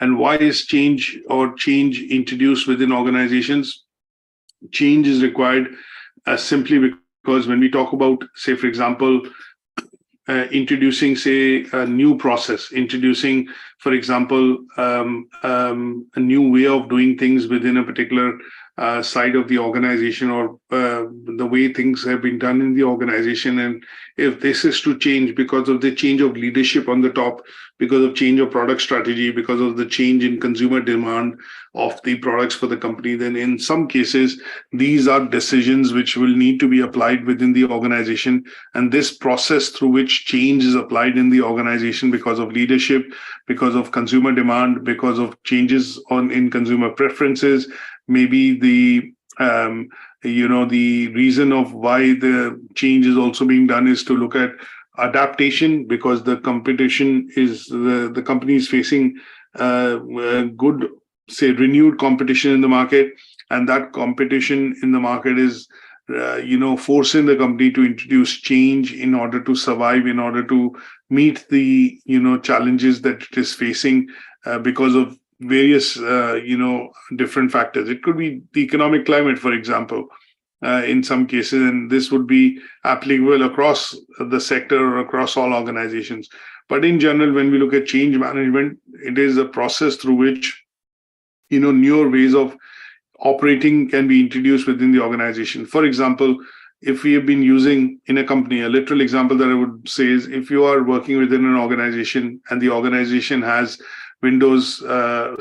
And why is change introduced within organizations? Change is required simply because when we talk about, say, for example, introducing, say, a new process, introducing, for example, a new way of doing things within a particular side of the organization, or the way things have been done in the organization. And if this is to change because of the change of leadership on the top, because of change of product strategy, because of the change in consumer demand of the products for the company, then in some cases, these are decisions which will need to be applied within the organization. And this process through which change is applied in the organization because of leadership, because of consumer demand, because of changes in consumer preferences, maybe the the reason of why the change is also being done is to look at adaptation, because the competition is the company is facing good, say, renewed competition in the market, and that competition in the market is forcing the company to introduce change in order to survive, in order to meet the challenges that it is facing because of various different factors. It could be the economic climate, for example, in some cases, and this would be applicable across the sector or across all organizations. But in general, when we look at change management, it is a process through which newer ways of operating can be introduced within the organization. For example, if we have been using in a company, a literal example that I would say is, if you are working within an organization and the organization has Windows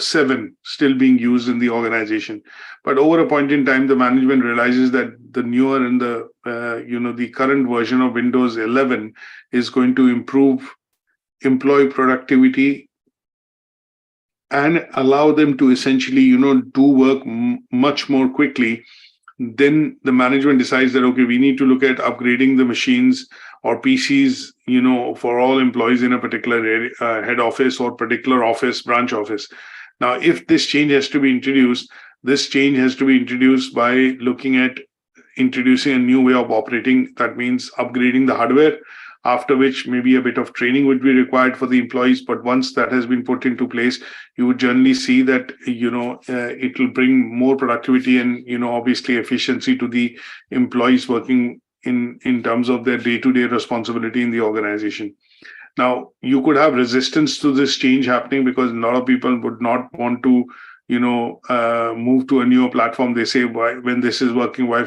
7 still being used in the organization, but over a point in time, the management realizes that the newer and the current version of Windows 11 is going to improve employee productivity and allow them to essentially, do work much more quickly. Then the management decides that, okay, we need to look at upgrading the machines or PCs, for all employees in a particular area, head office or particular office, branch office. Now, if this change has to be introduced, this change has to be introduced by looking at introducing a new way of operating. That means upgrading the hardware, after which maybe a bit of training would be required for the employees. But once that has been put into place, you would generally see that, it will bring more productivity and, obviously efficiency to the employees working in terms of their day-to-day responsibility in the organization. Now, you could have resistance to this change happening because a lot of people would not want to, move to a newer platform. They say, why, when this is working, why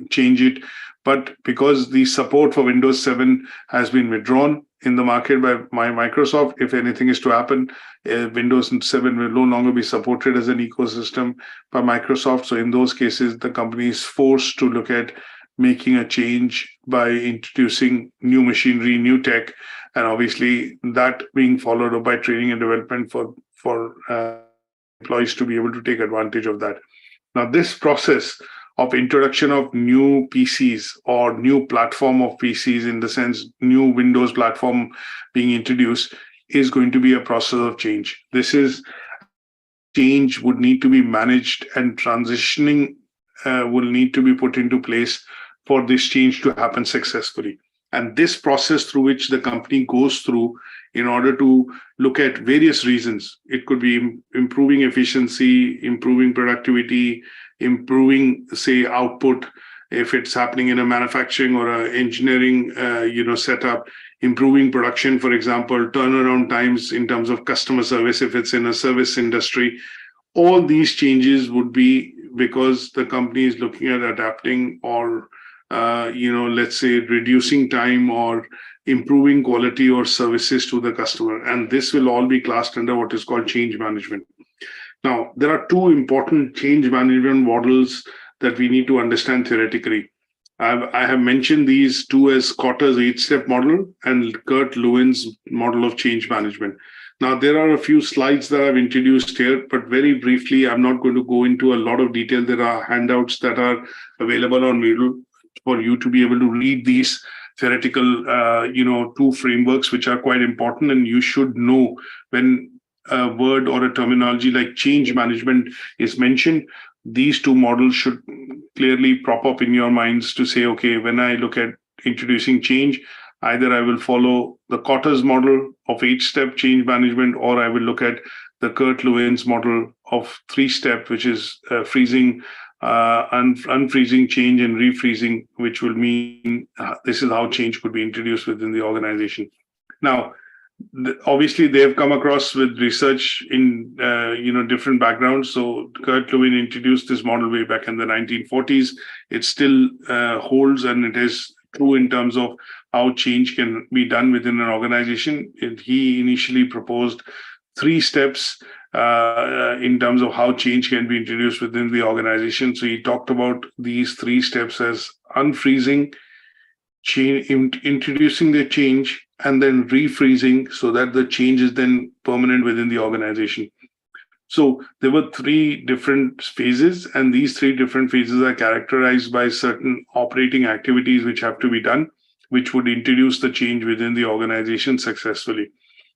change it? But because the support for Windows 7 has been withdrawn in the market by Microsoft, if anything is to happen, Windows 7 will no longer be supported as an ecosystem by Microsoft. So in those cases, the company is forced to look at making a change by introducing new machinery, new tech, and obviously that being followed up by training and development for employees to be able to take advantage of that. Now, this process of introduction of new PCs or new platform of PCs, in the sense new Windows platform being introduced, is going to be a process of change. This is change would need to be managed, and transitioning will need to be put into place for this change to happen successfully. And this process through which the company goes through in order to look at various reasons, it could be improving efficiency, improving productivity, improving, say, output, if it's happening in a manufacturing or a engineering, setup, improving production, for example, turnaround times in terms of customer service, if it's in a service industry. All these changes would be because the company is looking at adapting or, let's say, reducing time or improving quality or services to the customer. And this will all be classed under what is called change management. Now, there are two important change management models that we need to understand theoretically. I have mentioned these two as Kotter's 8-step model and Kurt Lewin's model of change management. Now, there are a few slides that I've introduced here, but very briefly, I'm not going to go into a lot of detail. There are handouts that are available on Moodle for you to be able to read these theoretical, two frameworks, which are quite important, and you should know when a word or a terminology like change management is mentioned. These two models should clearly prop up in your minds to say, okay, when I look at introducing change, either I will follow the Kotter's model of 8-step change management, or I will look at the Kurt Lewin's model of 3-step, which is freezing unfreezing change and refreezing, which will mean this is how change could be introduced within the organization. Now, obviously, they have come across with research in different backgrounds. So Kurt Lewin introduced this model way back in the 1940s. It still holds, and it is true in terms of how change can be done within an organization. He initially proposed 3 steps in terms of how change can be introduced within the organization. So he talked about these 3 steps as unfreezing, introducing the change, and then refreezing so that the change is then permanent within the organization. So there were 3 different phases, and these 3 different phases are characterized by certain operating activities which have to be done, which would introduce the change within the organization successfully.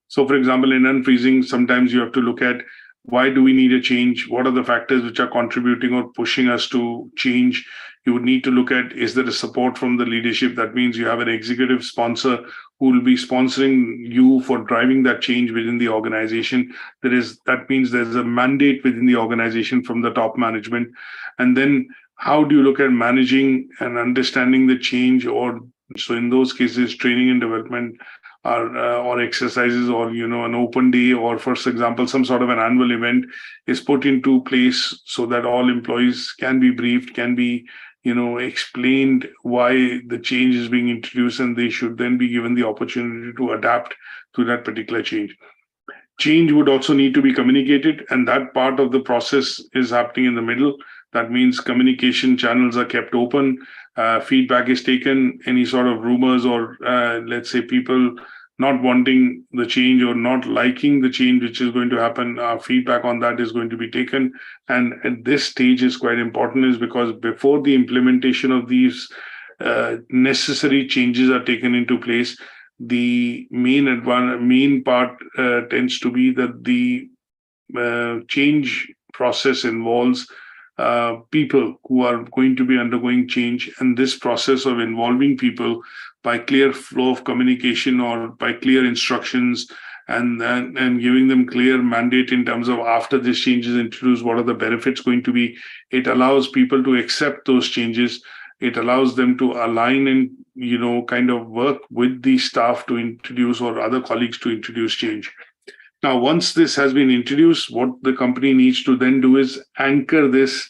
So, for example, in unfreezing, sometimes you have to look at why do we need a change? What are the factors which are contributing or pushing us to change? You would need to look at, is there a support from the leadership? That means you have an executive sponsor who will be sponsoring you for driving that change within the organization. That means there's a mandate within the organization from the top management. And then how do you look at managing and understanding the change? So in those cases, training and development or exercises, or an open day, or for example some sort of an annual event is put into place so that all employees can be briefed, can be explained why the change is being introduced, and they should then be given the opportunity to adapt to that particular change. Change would also need to be communicated, and that part of the process is happening in the middle. That means communication channels are kept open, feedback is taken, any sort of rumors or let's say people not wanting the change or not liking the change which is going to happen, feedback on that is going to be taken. And at this stage is quite important, is because before the implementation of these necessary changes are taken into place, the main part tends to be that the change process involves people who are going to be undergoing change, and this process of involving people by clear flow of communication or by clear instructions and giving them clear mandate in terms of after this change is introduced, what are the benefits going to be. It allows people to accept those changes. It allows them to align and kind of work with the staff to introduce, or other colleagues to introduce change. Now, once this has been introduced, what the company needs to then do is anchor this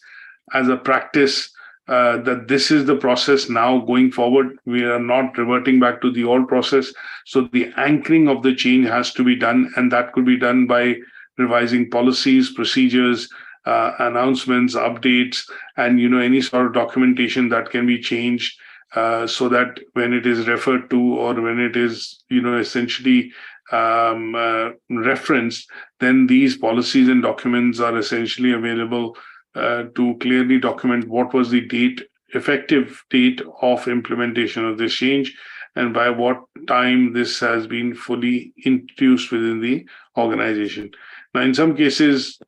as a practice, that this is the process now going forward. We are not reverting back to the old process. So the anchoring of the change has to be done, and that could be done by revising policies, procedures, announcements, updates, and any sort of documentation that can be changed, so that when it is referred to, or when it is essentially referenced, then these policies and documents are essentially available to clearly document what was the effective date of implementation of this change, and by what time this has been fully introduced within the organization. Now, in some cases,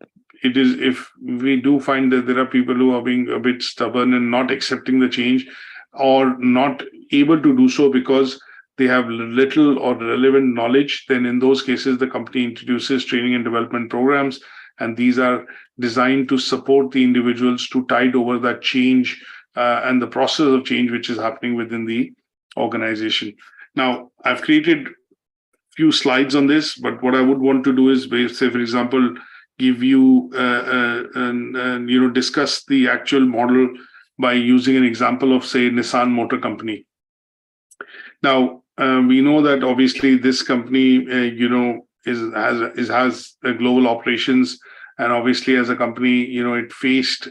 it is, if we do find that there are people who are being a bit stubborn and not accepting the change, or not able to do so because they have little or relevant knowledge, then in those cases, the company introduces training and development programs, and these are designed to support the individuals to tide over that change and the process of change which is happening within the organization. Now, I've created a few slides on this, but what I would want to do is, say, for example, give you and discuss the actual model by using an example of, say, Nissan Motor Company. Now, we know that obviously this company, has global operations, and obviously as a company, it faced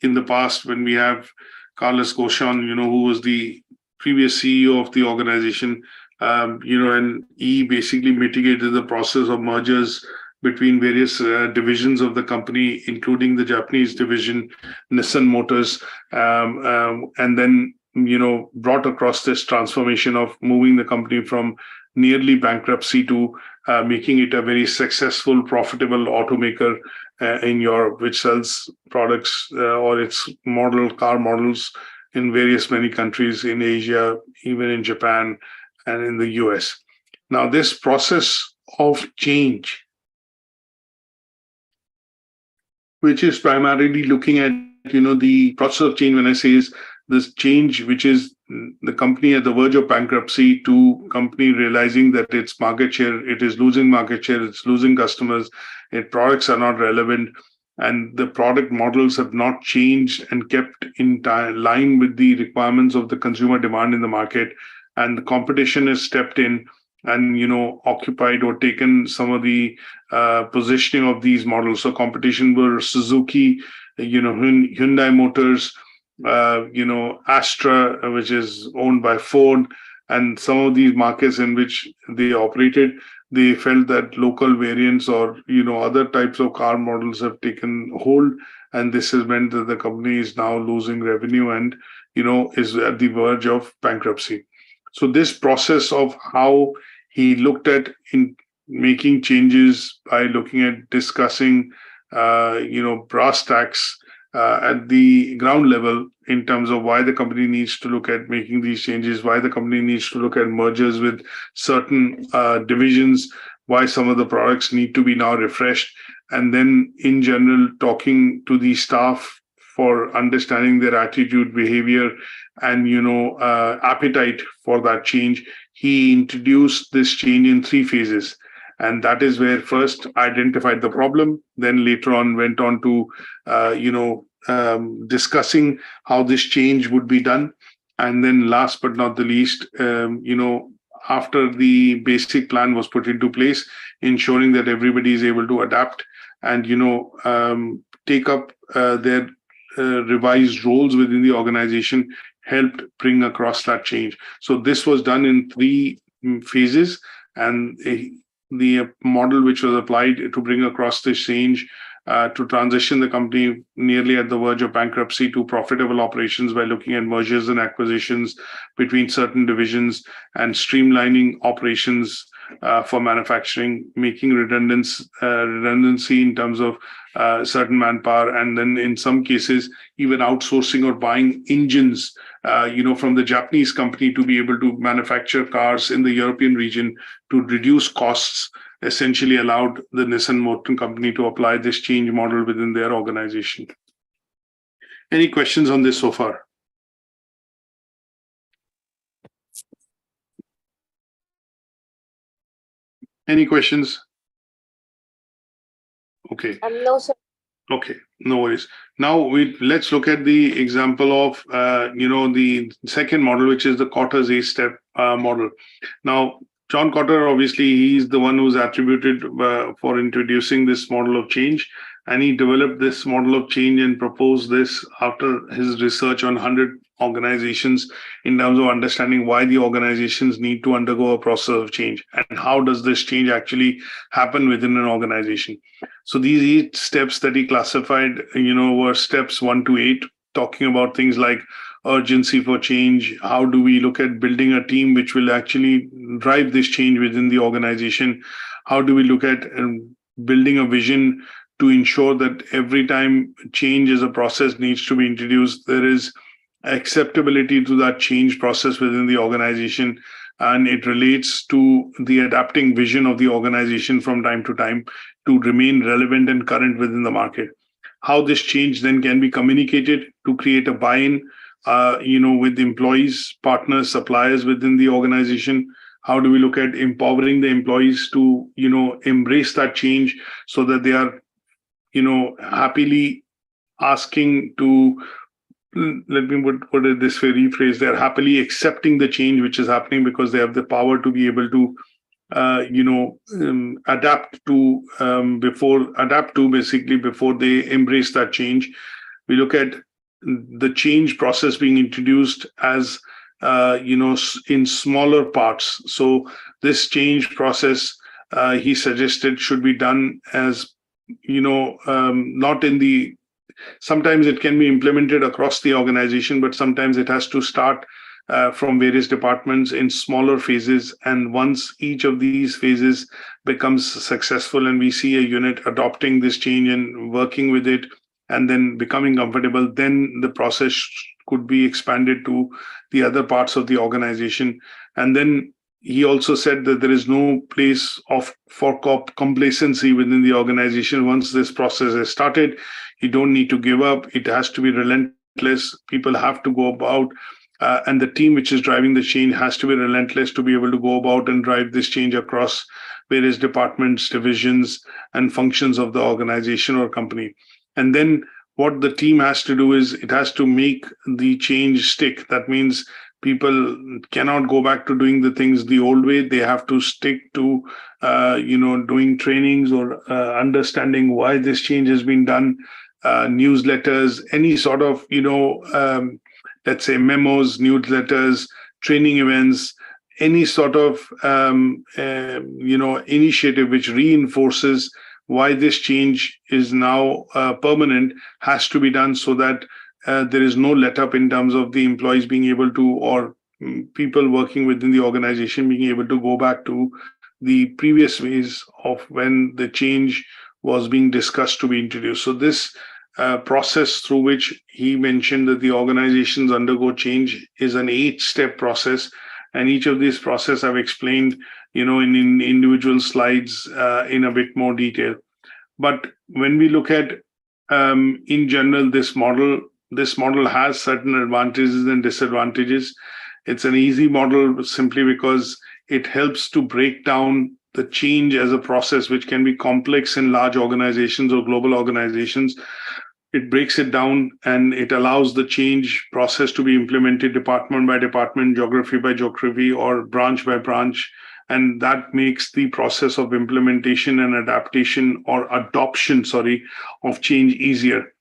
in the past, when we have Carlos Ghosn, who was the previous CEO of the organization, and he basically mitigated the process of mergers between various divisions of the company, including the Japanese division, Nissan Motors, and then brought across this transformation of moving the company from nearly bankruptcy to making it a very successful, profitable automaker in Europe, which sells products or its car models in many countries in Asia, even in Japan and in the US. Now, this process of change, which is primarily looking at the process of change, when I say, is this change, which is the company at the verge of bankruptcy to company realizing that its market share, it is losing market share, it's losing customers, its products are not relevant, and the product models have not changed and kept in line with the requirements of the consumer demand in the market, and the competition has stepped in and occupied or taken some of the positioning of these models. So competition were Suzuki, Hyundai Motors, Astra, which is owned by Ford, and some of these markets in which they operated, they felt that local variants or other types of car models have taken hold, and this has meant that the company is now losing revenue and is at the verge of bankruptcy. So this process of how he looked at in making changes by looking at discussing brass tacks at the ground level in terms of why the company needs to look at making these changes, why the company needs to look at mergers with certain divisions, why some of the products need to be now refreshed, and then in general talking to the staff for understanding their attitude, behavior, and appetite for that change. He introduced this change in 3 phases. And that is where first identified the problem, then later on went on to, discussing how this change would be done. And then last but not the least, after the basic plan was put into place, ensuring that everybody is able to adapt and, take up their revised roles within the organization, helped bring across that change. So this was done in 3 phases, and the model which was applied to bring across this change to transition the company nearly at the verge of bankruptcy to profitable operations by looking at mergers and acquisitions between certain divisions and streamlining operations for manufacturing, making redundancy in terms of certain manpower, and then in some cases even outsourcing or buying engines from the Japanese company to be able to manufacture cars in the European region to reduce costs, essentially allowed the Nissan Motor Company to apply this change model within their organization. Any questions on this so far? Any questions? Okay. No, sir. Okay, no worries. Now let's look at the example of the second model, which is the Cotter's 8-step model. Now, John Cotter, obviously, he's the one who's attributed for introducing this model of change, and he developed this model of change and proposed this after his research on 100 organizations in terms of understanding why the organizations need to undergo a process of change and how does this change actually happen within an organization. So these 8 steps that he classified, were steps 1 to 8, talking about things like urgency for change. How do we look at building a team which will actually drive this change within the organization? How do we look at building a vision to ensure that every time change as a process needs to be introduced, there is acceptability to that change process within the organization, and it relates to the adapting vision of the organization from time to time to remain relevant and current within the market. How this change then can be communicated to create a buy-in, with employees, partners, suppliers within the organization. How do we look at empowering the employees to, embrace that change so that they are, happily asking to, let me put it this way, rephrase, they're happily accepting the change which is happening because they have the power to be able to, adapt to basically before they embrace that change. We look at the change process being introduced as, in smaller parts. So this change process, he suggested, should be done as, not in the, sometimes it can be implemented across the organization, but sometimes it has to start from various departments in smaller phases. And once each of these phases becomes successful and we see a unit adopting this change and working with it and then becoming comfortable, then the process could be expanded to the other parts of the organization. And then he also said that there is no place for complacency within the organization. Once this process is started, You don't need to give up. It has to be relentless. People have to go about, and the team which is driving the change has to be relentless to be able to go about and drive this change across various departments, divisions, and functions of the organization or company. And then what the team has to do is it has to make the change stick. That means people cannot go back to doing the things the old way. They have to stick to, doing trainings or understanding why this change has been done, newsletters, any sort of, let's say memos, newsletters, training events, any sort of, initiative which reinforces why this change is now permanent has to be done so that there is no let up in terms of the employees being able to, or people working within the organization being able to go back to the previous ways of when the change was being discussed to be introduced. So this process through which he mentioned that the organizations undergo change is an 8-step process. And each of these process I've explained, in individual slides in a bit more detail. But when we look at, in general, this model has certain advantages and disadvantages. It's an easy model simply because it helps to break down the change as a process, which can be complex in large organizations or global organizations. It breaks it down and it allows the change process to be implemented department by department, geography by geography, or branch by branch. And that makes the process of implementation and adaptation or adoption, of change easier.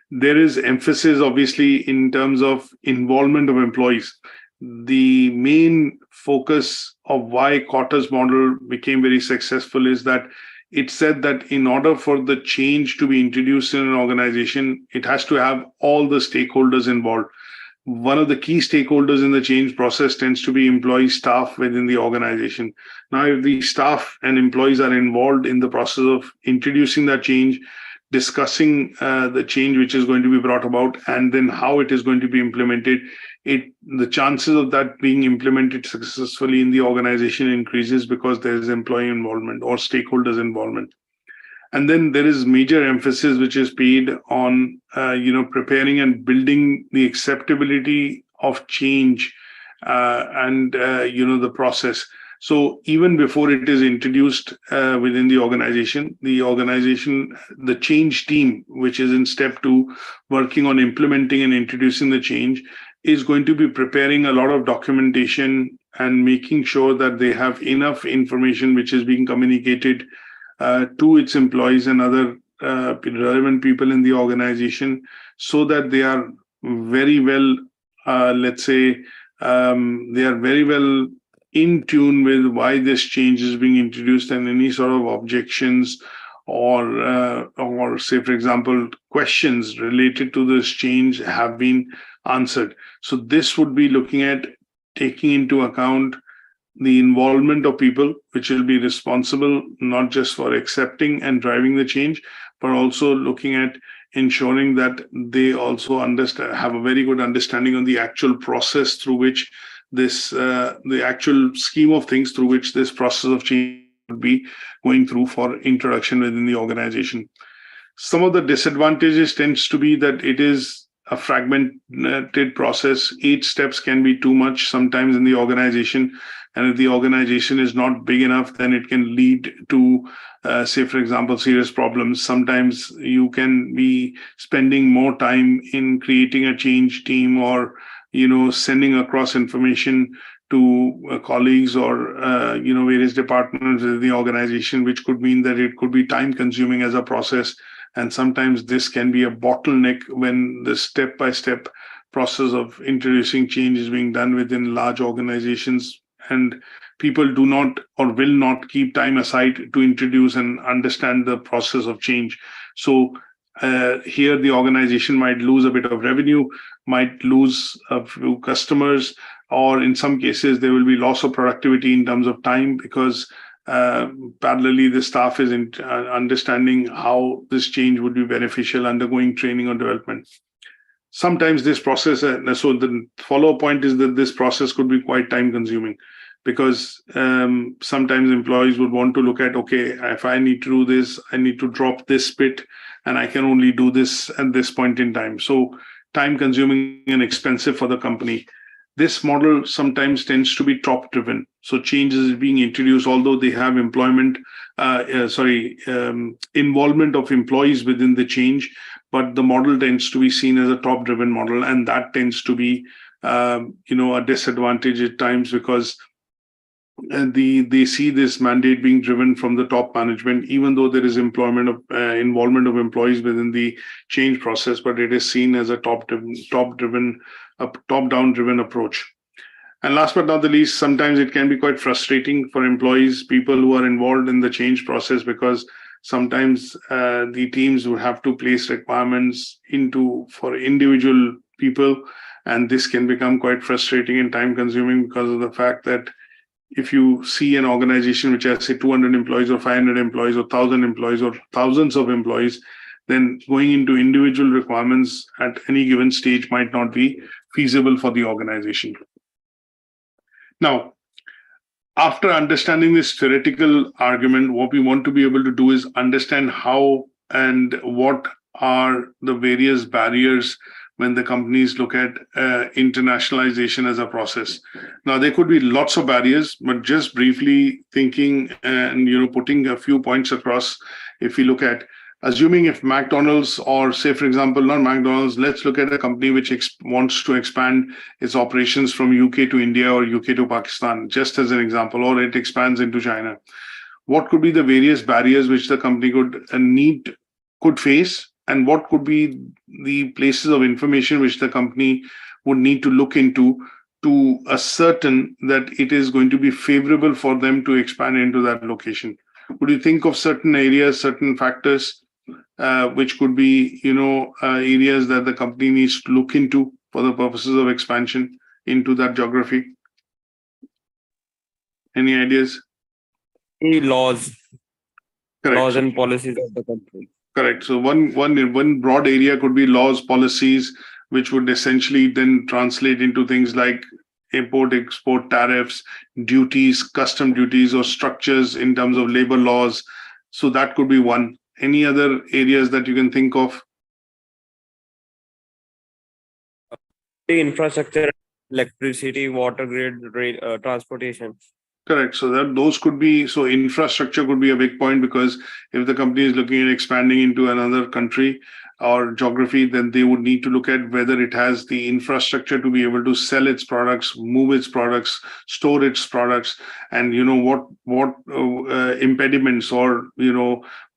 There is emphasis, obviously, in terms of involvement of employees. The main focus of why Kotter's model became very successful is that it said that in order for the change to be introduced in an organization, it has to have all the stakeholders involved. One of the key stakeholders in the change process tends to be employee staff within the organization. Now, if the staff and employees are involved in the process of introducing that change, discussing the change which is going to be brought about, and then how it is going to be implemented, the chances of that being implemented successfully in the organization increases because there is employee involvement or stakeholders involvement. And then there is major emphasis which is paid on preparing and building the acceptability of change and the process. So even before it is introduced within the organization, the change team, which is in step 2, working on implementing and introducing the change, is going to be preparing a lot of documentation and making sure that they have enough information which is being communicated to its employees and other relevant people in the organization, so that they are very well, they are very well in tune with why this change is being introduced, and any sort of objections or say, for example, questions related to this change have been answered. So this would be looking at taking into account the involvement of people, which will be responsible not just for accepting and driving the change, but also looking at ensuring that they also have a very good understanding on the actual process through which the actual scheme of things through which this process of change would be going through for introduction within the organization. Some of the disadvantages tends to be that it is a fragmented process. 8 steps can be too much sometimes in the organization. And if the organization is not big enough, then it can lead to, say, for example, serious problems. Sometimes you can be spending more time in creating a change team or, sending across information to colleagues or, various departments of the organization, which could mean that it could be time consuming as a process. And sometimes this can be a bottleneck when the step-by-step process of introducing change is being done within large organizations, and people do not or will not keep time aside to introduce and understand the process of change. So here the organization might lose a bit of revenue, might lose a few customers, or in some cases there will be loss of productivity in terms of time, because parallelly the staff is understanding how this change would be beneficial, undergoing training or development. Sometimes this process, so the follow-up point is that this process could be quite time consuming, because sometimes employees would want to look at, okay, if I need to do this, I need to drop this bit and I can only do this at this point in time. So time consuming and expensive for the company. This model sometimes tends to be top driven. So changes is being introduced, although they have involvement of employees within the change, but the model tends to be seen as a top driven model, and that tends to be a disadvantage at times, because they see this mandate being driven from the top management, even though there is involvement of employees within the change process, but it is seen as a top-down driven approach. And last but not the least, sometimes it can be quite frustrating for employees, people who are involved in the change process, because sometimes the teams will have to place requirements for individual people, and this can become quite frustrating and time consuming because of the fact that if you see an organization which has, say, 200 employees or 500 employees or 1,000 employees or thousands of employees, then going into individual requirements at any given stage might not be feasible for the organization. Now, after understanding this theoretical argument, what we want to be able to do is understand how and what are the various barriers when the companies look at internationalization as a process. Now, there could be lots of barriers, but just briefly thinking and putting a few points across, if we look at, assuming if McDonald's, or say, for example, not McDonald's, let's look at a company which wants to expand its operations from UK to India or UK to Pakistan, just as an example, or it expands into China. What could be the various barriers which the company could face? And what could be the places of information which the company would need to look into to ascertain that it is going to be favorable for them to expand into that location? Would you think of certain areas, certain factors, which could be, areas that the company needs to look into for the purposes of expansion into that geography? Any ideas? Laws. Correct. Laws and policies of the country. Correct. So one broad area could be laws, policies, which would essentially then translate into things like import, export tariffs, duties, custom duties, or structures in terms of labor laws. So that could be one. Any other areas that you can think of? The infrastructure, electricity, water grid, rail, transportation. Correct. So those could be, so infrastructure could be a big point, because if the company is looking at expanding into another country or geography, then they would need to look at whether it has the infrastructure to be able to sell its products, move its products, store its products, and what impediments or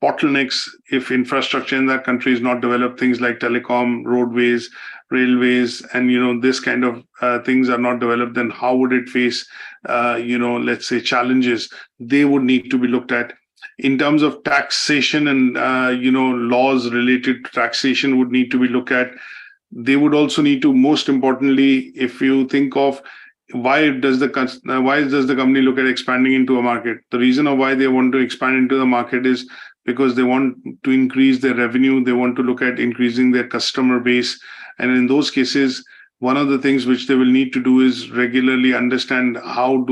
bottlenecks if infrastructure in that country is not developed, things like telecom, roadways, railways, and this kind of things are not developed, then how would it face let's say challenges? They would need to be looked at. In terms of taxation and laws related to taxation would need to be looked at. They would also need to, most importantly, if you think of why does the company look at expanding into a market? The reason of why they want to expand into the market is because they want to increase their revenue. They want to look at increasing their customer base. And in those cases, one of the things which they will need to do is regularly understand how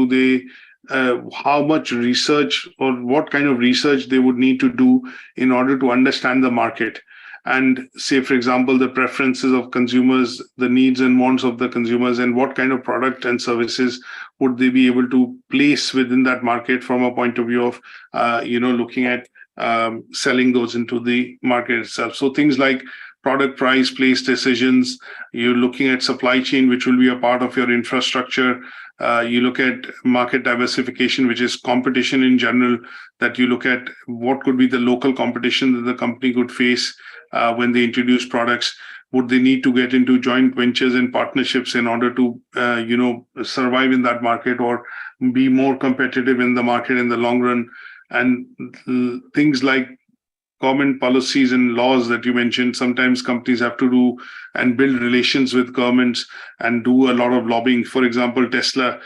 much research or what kind of research they would need to do in order to understand the market. And say, for example, the preferences of consumers, the needs and wants of the consumers, and what kind of product and services would they be able to place within that market from a point of view of, looking at selling those into the market itself. So things like product price, place decisions, you're looking at supply chain, which will be a part of your infrastructure. You look at market diversification, which is competition in general, that you look at what could be the local competition that the company could face when they introduce products. Would they need to get into joint ventures and partnerships in order to, survive in that market or be more competitive in the market in the long run? And things like government policies and laws that you mentioned, sometimes companies have to do and build relations with governments and do a lot of lobbying. For example, Tesla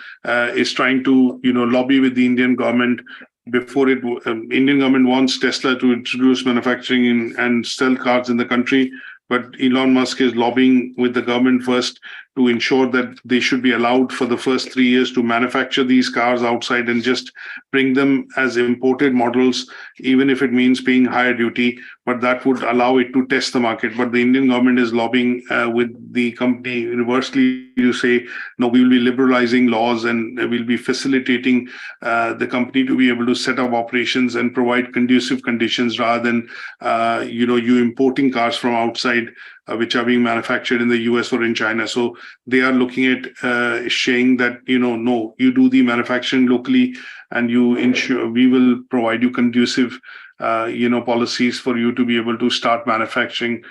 is trying to, lobby with the Indian government. Before Indian government wants Tesla to introduce manufacturing and sell cars in the country, but Elon Musk is lobbying with the government first to ensure that they should be allowed for the first 3 years to manufacture these cars outside and just bring them as imported models, even if it means paying higher duty, but that would allow it to test the market. But the Indian government is lobbying with the company reversely to say, no, we will be liberalizing laws and we'll be facilitating the company to be able to set up operations and provide conducive conditions rather than, you importing cars from outside, which are being manufactured in the US or in China. So they are looking at saying that, no, you do the manufacturing locally and you ensure we will provide you conducive, policies for you to be able to start manufacturing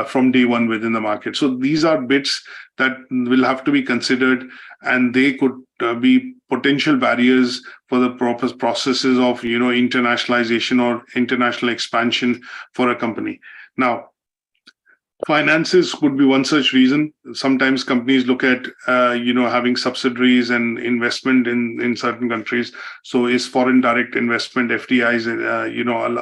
from day one within the market. So these are bits that will have to be considered, and they could be potential barriers for the proper processes of, internationalization or international expansion for a company. Now, finances could be one such reason. Sometimes companies look at, having subsidiaries and investment in certain countries. So is foreign direct investment, FDIs,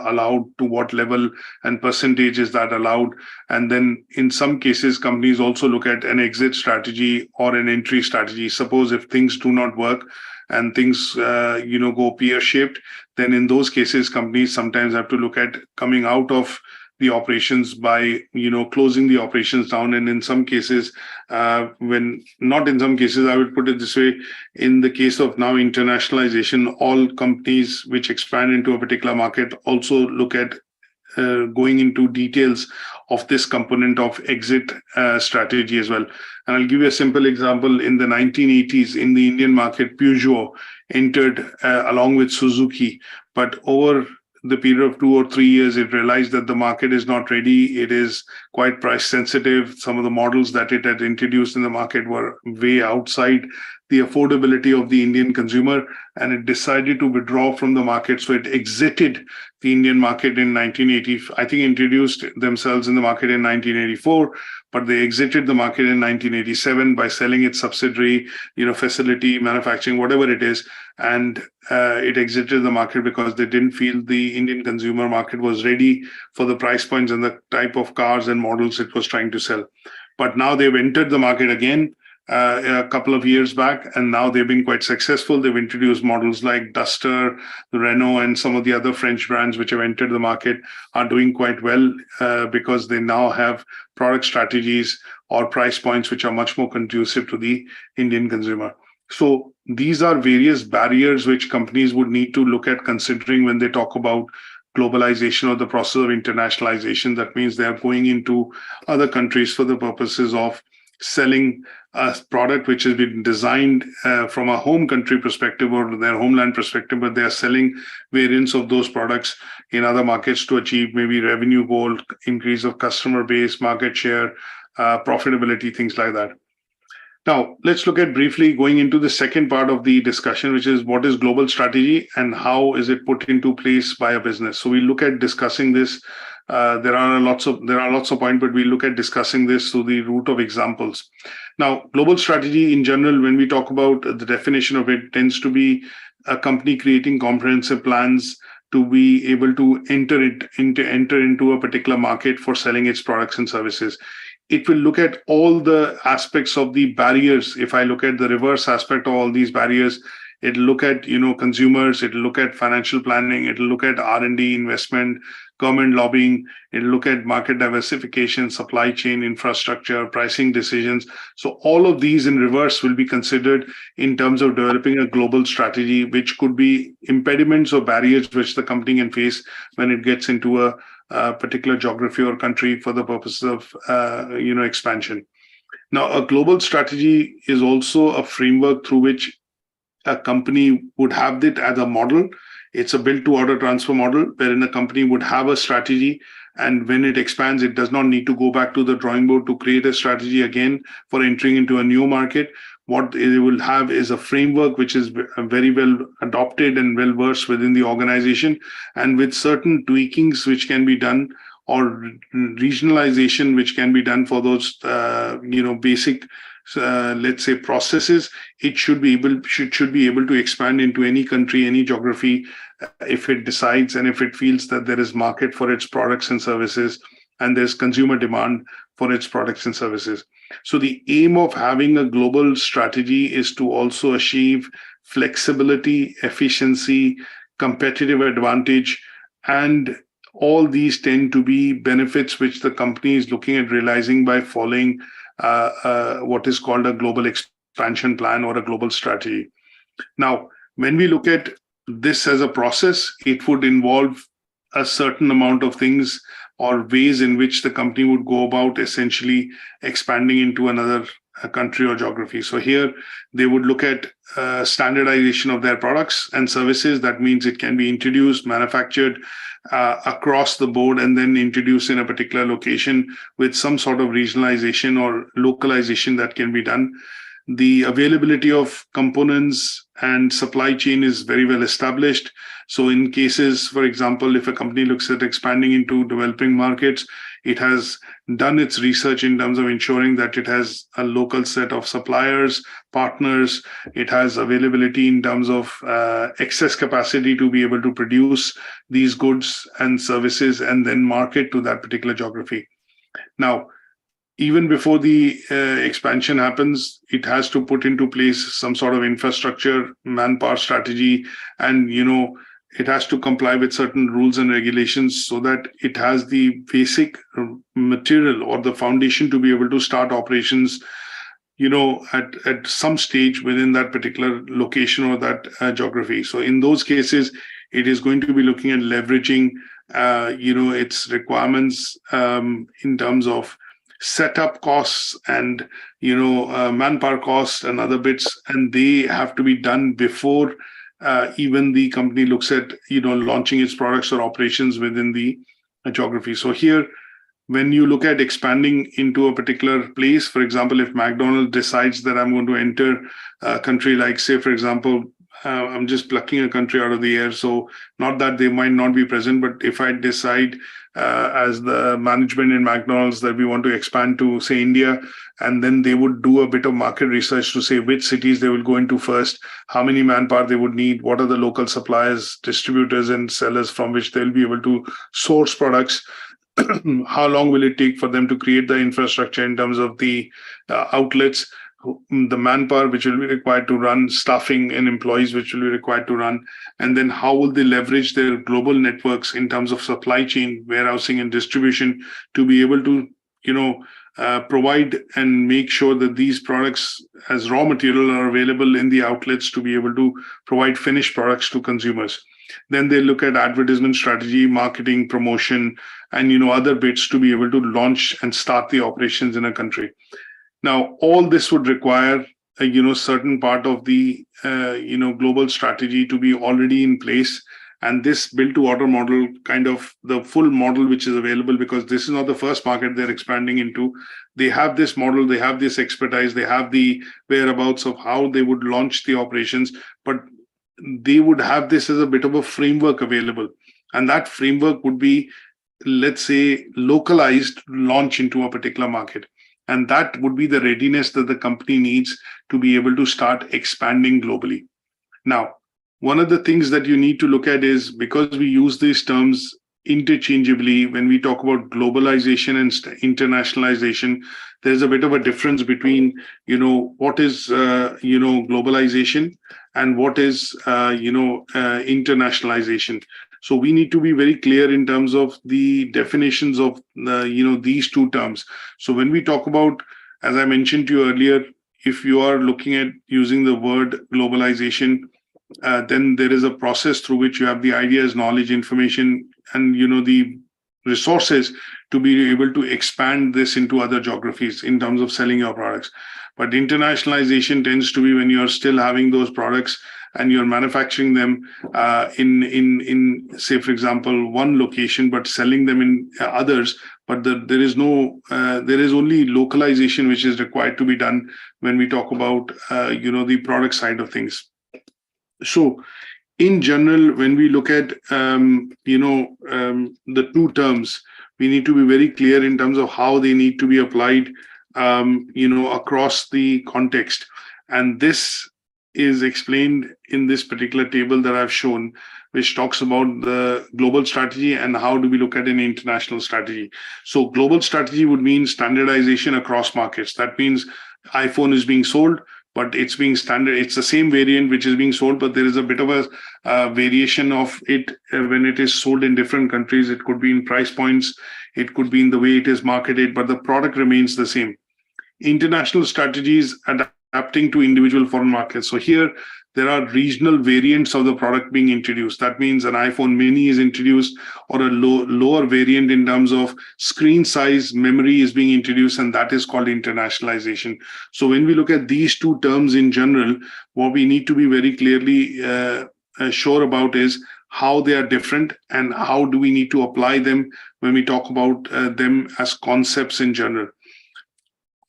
allowed to what level and percentage is that allowed? And then in some cases, companies also look at an exit strategy or an entry strategy. Suppose if things do not work and things, go pear-shaped, then in those cases, companies sometimes have to look at coming out of the operations by, closing the operations down. And in some cases, I would put it this way, in the case of now internationalization, all companies which expand into a particular market also look at going into details of this component of exit strategy as well. And I'll give you a simple example. In the 1980s, in the Indian market, Peugeot entered along with Suzuki, but over the period of 2 or 3 years, it realized that the market is not ready. It is quite price sensitive. Some of the models that it had introduced in the market were way outside the affordability of the Indian consumer, and it decided to withdraw from the market. So it exited the Indian market in 1980. I think introduced themselves in the market in 1984, but they exited the market in 1987 by selling its subsidiary, facility, manufacturing, whatever it is. And it exited the market because they didn't feel the Indian consumer market was ready for the price points and the type of cars and models it was trying to sell. But now they've entered the market again a couple of years back, and now they've been quite successful. They've introduced models like Duster, Renault, and some of the other French brands which have entered the market are doing quite well because they now have product strategies or price points which are much more conducive to the Indian consumer. So these are various barriers which companies would need to look at considering when they talk about globalization or the process of internationalization. That means they are going into other countries for the purposes of selling a product which has been designed from a home country perspective or their homeland perspective, but they are selling variants of those products in other markets to achieve maybe revenue goal, increase of customer base, market share, profitability, things like that. Now, let's look at briefly going into the second part of the discussion, which is what is global strategy and how is it put into place by a business. So we look at discussing this. There are lots of points, but we look at discussing this through the route of examples. Now, global strategy in general, when we talk about the definition of it, tends to be a company creating comprehensive plans to be able to enter into a particular market for selling its products and services. It will look at all the aspects of the barriers. If I look at the reverse aspect of all these barriers, it'll look at consumers, it'll look at financial planning, it'll look at R&D investment, government lobbying, it'll look at market diversification, supply chain infrastructure, pricing decisions. So all of these in reverse will be considered in terms of developing a global strategy, which could be impediments or barriers which the company can face when it gets into a particular geography or country for the purposes of expansion. Now, a global strategy is also a framework through which a company would have it as a model. It's a build to order transfer model wherein a company would have a strategy, and when it expands, it does not need to go back to the drawing board to create a strategy again for entering into a new market. What it will have is a framework which is very well adopted and well versed within the organization, and with certain tweakings which can be done or regionalization which can be done for those basic let's say processes. It should be able to expand into any country, any geography, if it decides and if it feels that there is market for its products and services and there's consumer demand for its products and services. So the aim of having a global strategy is to also achieve flexibility, efficiency, competitive advantage, and all these tend to be benefits which the company is looking at realizing by following what is called a global expansion plan or a global strategy. Now, when we look at this as a process, it would involve a certain amount of things or ways in which the company would go about essentially expanding into another country or geography. So here they would look at standardization of their products and services. That means it can be introduced, manufactured across the board, and then introduced in a particular location with some sort of regionalization or localization that can be done. The availability of components and supply chain is very well established. So in cases, for example, if a company looks at expanding into developing markets, it has done its research in terms of ensuring that it has a local set of suppliers, partners, it has availability in terms of excess capacity to be able to produce these goods and services and then market to that particular geography. Now, even before the expansion happens, it has to put into place some sort of infrastructure, manpower strategy, and it has to comply with certain rules and regulations so that it has the basic material or the foundation to be able to start operations, at some stage within that particular location or that geography. So in those cases, it is going to be looking at leveraging, its requirements in terms of setup costs and manpower costs and other bits, and they have to be done before even the company looks at launching its products or operations within the geography. So here, when you look at expanding into a particular place, for example, if McDonald's decides that I'm going to enter a country like, say, for example, I'm just plucking a country out of the air, so not that they might not be present, but if I decide as the management in McDonald's that we want to expand to, say, India, and then they would do a bit of market research to say which cities they will go into first, how many manpower they would need, what are the local suppliers, distributors, and sellers from which they'll be able to source products, how long will it take for them to create the infrastructure in terms of the outlets, the manpower which will be required to run, staffing and employees which will be required to run, and then how will they leverage their global networks in terms of supply chain, warehousing and distribution to be able to provide and make sure that these products as raw material are available in the outlets to be able to provide finished products to consumers. Then they look at advertisement strategy, marketing, promotion, and other bits to be able to launch and start the operations in a country. Now, all this would require a certain part of the global strategy to be already in place. And this build to order model, kind of the full model which is available, because this is not the first market they're expanding into. They have this model, they have this expertise, they have the whereabouts of how they would launch the operations, but they would have this as a bit of a framework available. And that framework would be, let's say, localized launch into a particular market. And that would be the readiness that the company needs to be able to start expanding globally. Now, one of the things that you need to look at is, because we use these terms interchangeably when we talk about globalization and internationalization, there's a bit of a difference between, what is, globalization and what is, internationalization. So we need to be very clear in terms of the definitions of these two terms. So when we talk about, as I mentioned to you earlier, if you are looking at using the word globalization, then there is a process through which you have the ideas, knowledge, information, and the resources to be able to expand this into other geographies in terms of selling your products. But internationalization tends to be when you're still having those products and you're manufacturing them in say, for example, one location, but selling them in others. But there is only localization which is required to be done when we talk about the product side of things. So in general, when we look at the two terms, we need to be very clear in terms of how they need to be applied across the context. And this is explained in this particular table that I've shown, which talks about the global strategy and how do we look at an international strategy. So global strategy would mean standardization across markets. That means iPhone is being sold, but it's being standard. It's the same variant which is being sold, but there is a bit of a variation of it when it is sold in different countries. It could be in price points, it could be in the way it is marketed, but the product remains the same. International strategies adapting to individual foreign markets. So here, there are regional variants of the product being introduced. That means an iPhone mini is introduced, or a lower variant in terms of screen size, memory is being introduced, and that is called internationalization. So when we look at these two terms in general, what we need to be very clearly sure about is how they are different and how do we need to apply them when we talk about them as concepts in general.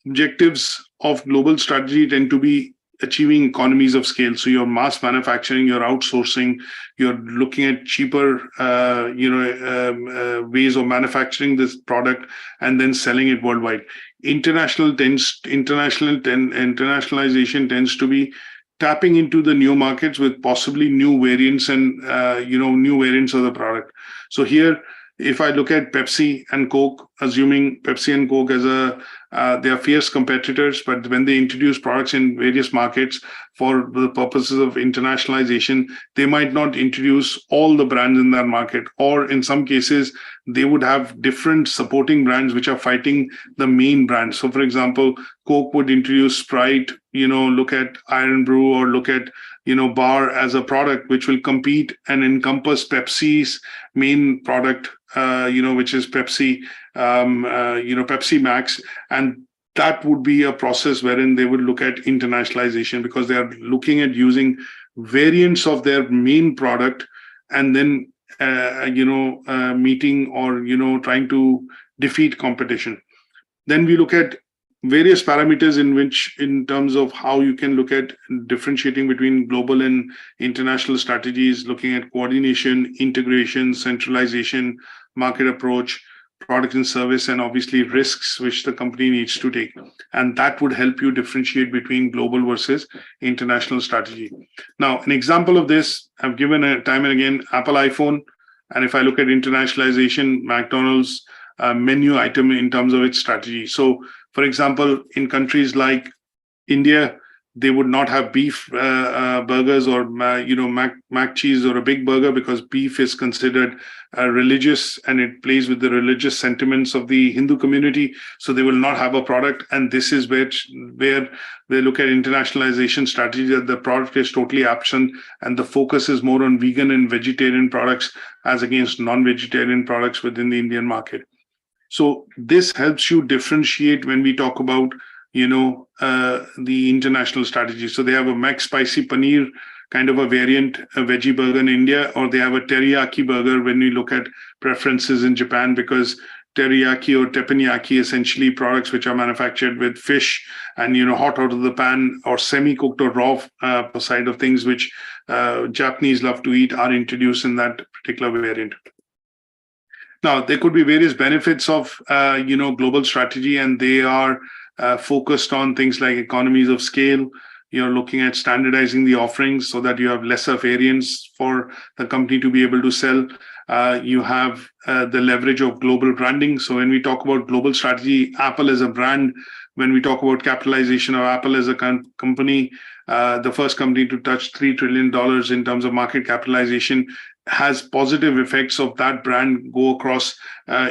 Objectives of global strategy tend to be achieving economies of scale. So your mass manufacturing, your outsourcing, you're looking at cheaper, ways of manufacturing this product and then selling it worldwide. Internationalization tends to be tapping into the new markets with possibly new variants and new variants of the product. So here, if I look at Pepsi and Coke, assuming Pepsi and Coke as they are fierce competitors, but when they introduce products in various markets for the purposes of internationalization, they might not introduce all the brands in that market, or in some cases, they would have different supporting brands which are fighting the main brand. So, for example, Coke would introduce Sprite, look at Iron Brew, or look at Bar as a product which will compete and encompass Pepsi's main product, which is Pepsi, Pepsi Max. And that would be a process wherein they would look at internationalization, because they are looking at using variants of their main product and then, meeting or, trying to defeat competition. Then we look at various parameters in terms of how you can look at differentiating between global and international strategies, looking at coordination, integration, centralization, market approach, product and service, and obviously risks which the company needs to take. And that would help you differentiate between global versus international strategy. Now, an example of this, I've given a time and again, Apple iPhone. And if I look at internationalization, McDonald's menu item in terms of its strategy. So, for example, in countries like India, they would not have beef burgers or mac cheese or a big burger, because beef is considered religious and it plays with the religious sentiments of the Hindu community. So they will not have a product, and this is where they look at internationalization strategy, that the product is totally absent and the focus is more on vegan and vegetarian products as against non-vegetarian products within the Indian market. So this helps you differentiate when we talk about the international strategy. So they have a Mac Spicy Paneer kind of a variant, a veggie burger in India, or they have a teriyaki burger when we look at preferences in Japan, because teriyaki or teppanyaki, essentially products which are manufactured with fish and hot out of the pan or semi-cooked or raw side of things, which Japanese love to eat, are introduced in that particular variant. Now, there could be various benefits of global strategy, and they are focused on things like economies of scale. You're looking at standardizing the offerings so that you have lesser variants for the company to be able to sell. You have the leverage of global branding. So when we talk about global strategy, Apple as a brand, when we talk about capitalization of Apple as a company, the first company to touch $3 trillion in terms of market capitalization, has positive effects of that brand go across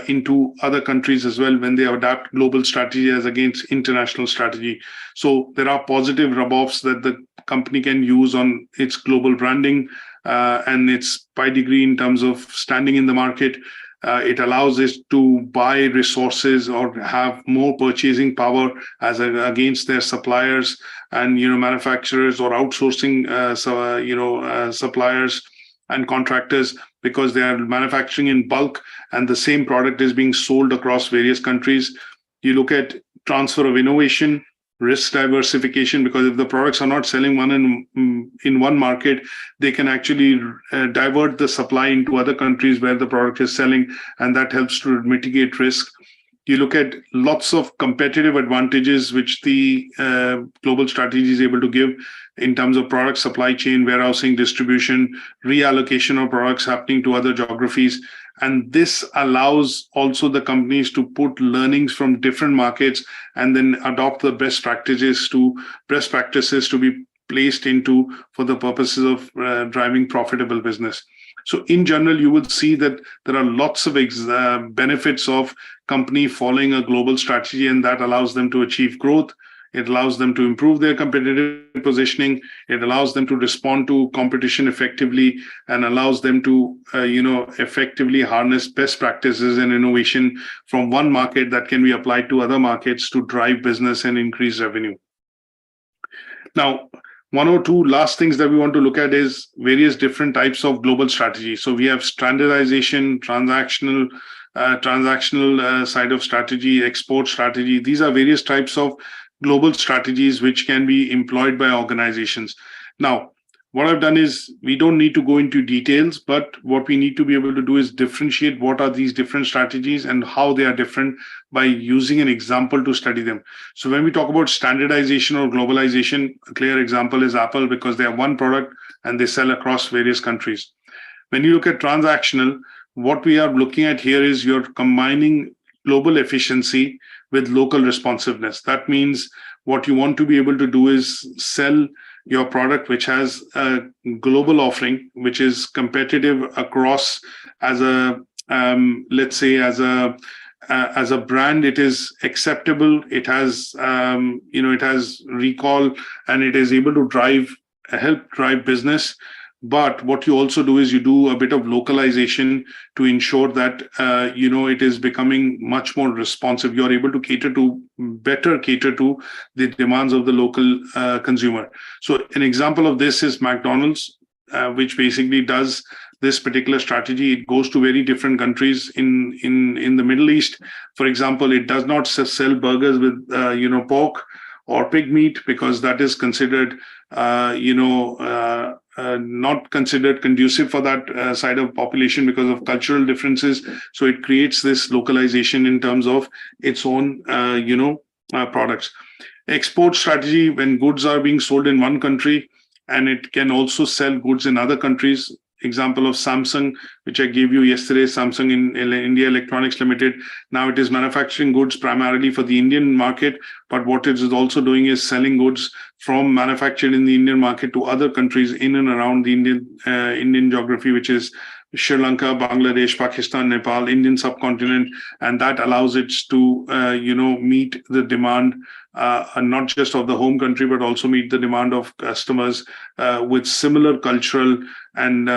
into other countries as well when they adapt global strategy as against international strategy. So there are positive rub-offs that the company can use on its global branding and its pedigree in terms of standing in the market. It allows it to buy resources or have more purchasing power as against their suppliers and manufacturers or outsourcing suppliers and contractors, because they are manufacturing in bulk and the same product is being sold across various countries. You look at transfer of innovation, risk diversification, because if the products are not selling in one market, they can actually divert the supply into other countries where the product is selling, and that helps to mitigate risk. You look at lots of competitive advantages which the global strategy is able to give in terms of product supply chain, warehousing, distribution, reallocation of products happening to other geographies. And this allows also the companies to put learnings from different markets and then adopt the best practices to be placed into for the purposes of driving profitable business. So in general, you would see that there are lots of benefits of company following a global strategy, and that allows them to achieve growth. It allows them to improve their competitive positioning. It allows them to respond to competition effectively and allows them to, effectively harness best practices and innovation from one market that can be applied to other markets to drive business and increase revenue. Now, one or two last things that we want to look at is various different types of global strategy. So we have standardization, transactional side of strategy, export strategy. These are various types of global strategies which can be employed by organizations. Now, what I've done is we don't need to go into details, but what we need to be able to do is differentiate what are these different strategies and how they are different by using an example to study them. So when we talk about standardization or globalization, a clear example is Apple, because they have one product and they sell across various countries. When you look at transactional, what we are looking at here is you're combining global efficiency with local responsiveness. That means what you want to be able to do is sell your product which has a global offering, which is competitive across as a let's say as a brand. It is acceptable. It has it has recall, and it is able to help drive business. But what you also do is you do a bit of localization to ensure that it is becoming much more responsive. You're able to better cater to the demands of the local consumer. So an example of this is McDonald's, which basically does this particular strategy. It goes to very different countries in the Middle East. For example, it does not sell burgers with pork or pig meat, because that is considered not considered conducive for that side of population because of cultural differences. So it creates this localization in terms of its own products. Export strategy, when goods are being sold in one country and it can also sell goods in other countries. Example of Samsung, which I gave you yesterday, Samsung in India Electronics Limited. Now it is manufacturing goods primarily for the Indian market, but what it is also doing is selling goods from manufactured in the Indian market to other countries in and around the Indian geography, which is Sri Lanka, Bangladesh, Pakistan, Nepal, Indian subcontinent, and that allows it to meet the demand not just of the home country, but also meet the demand of customers with similar cultural and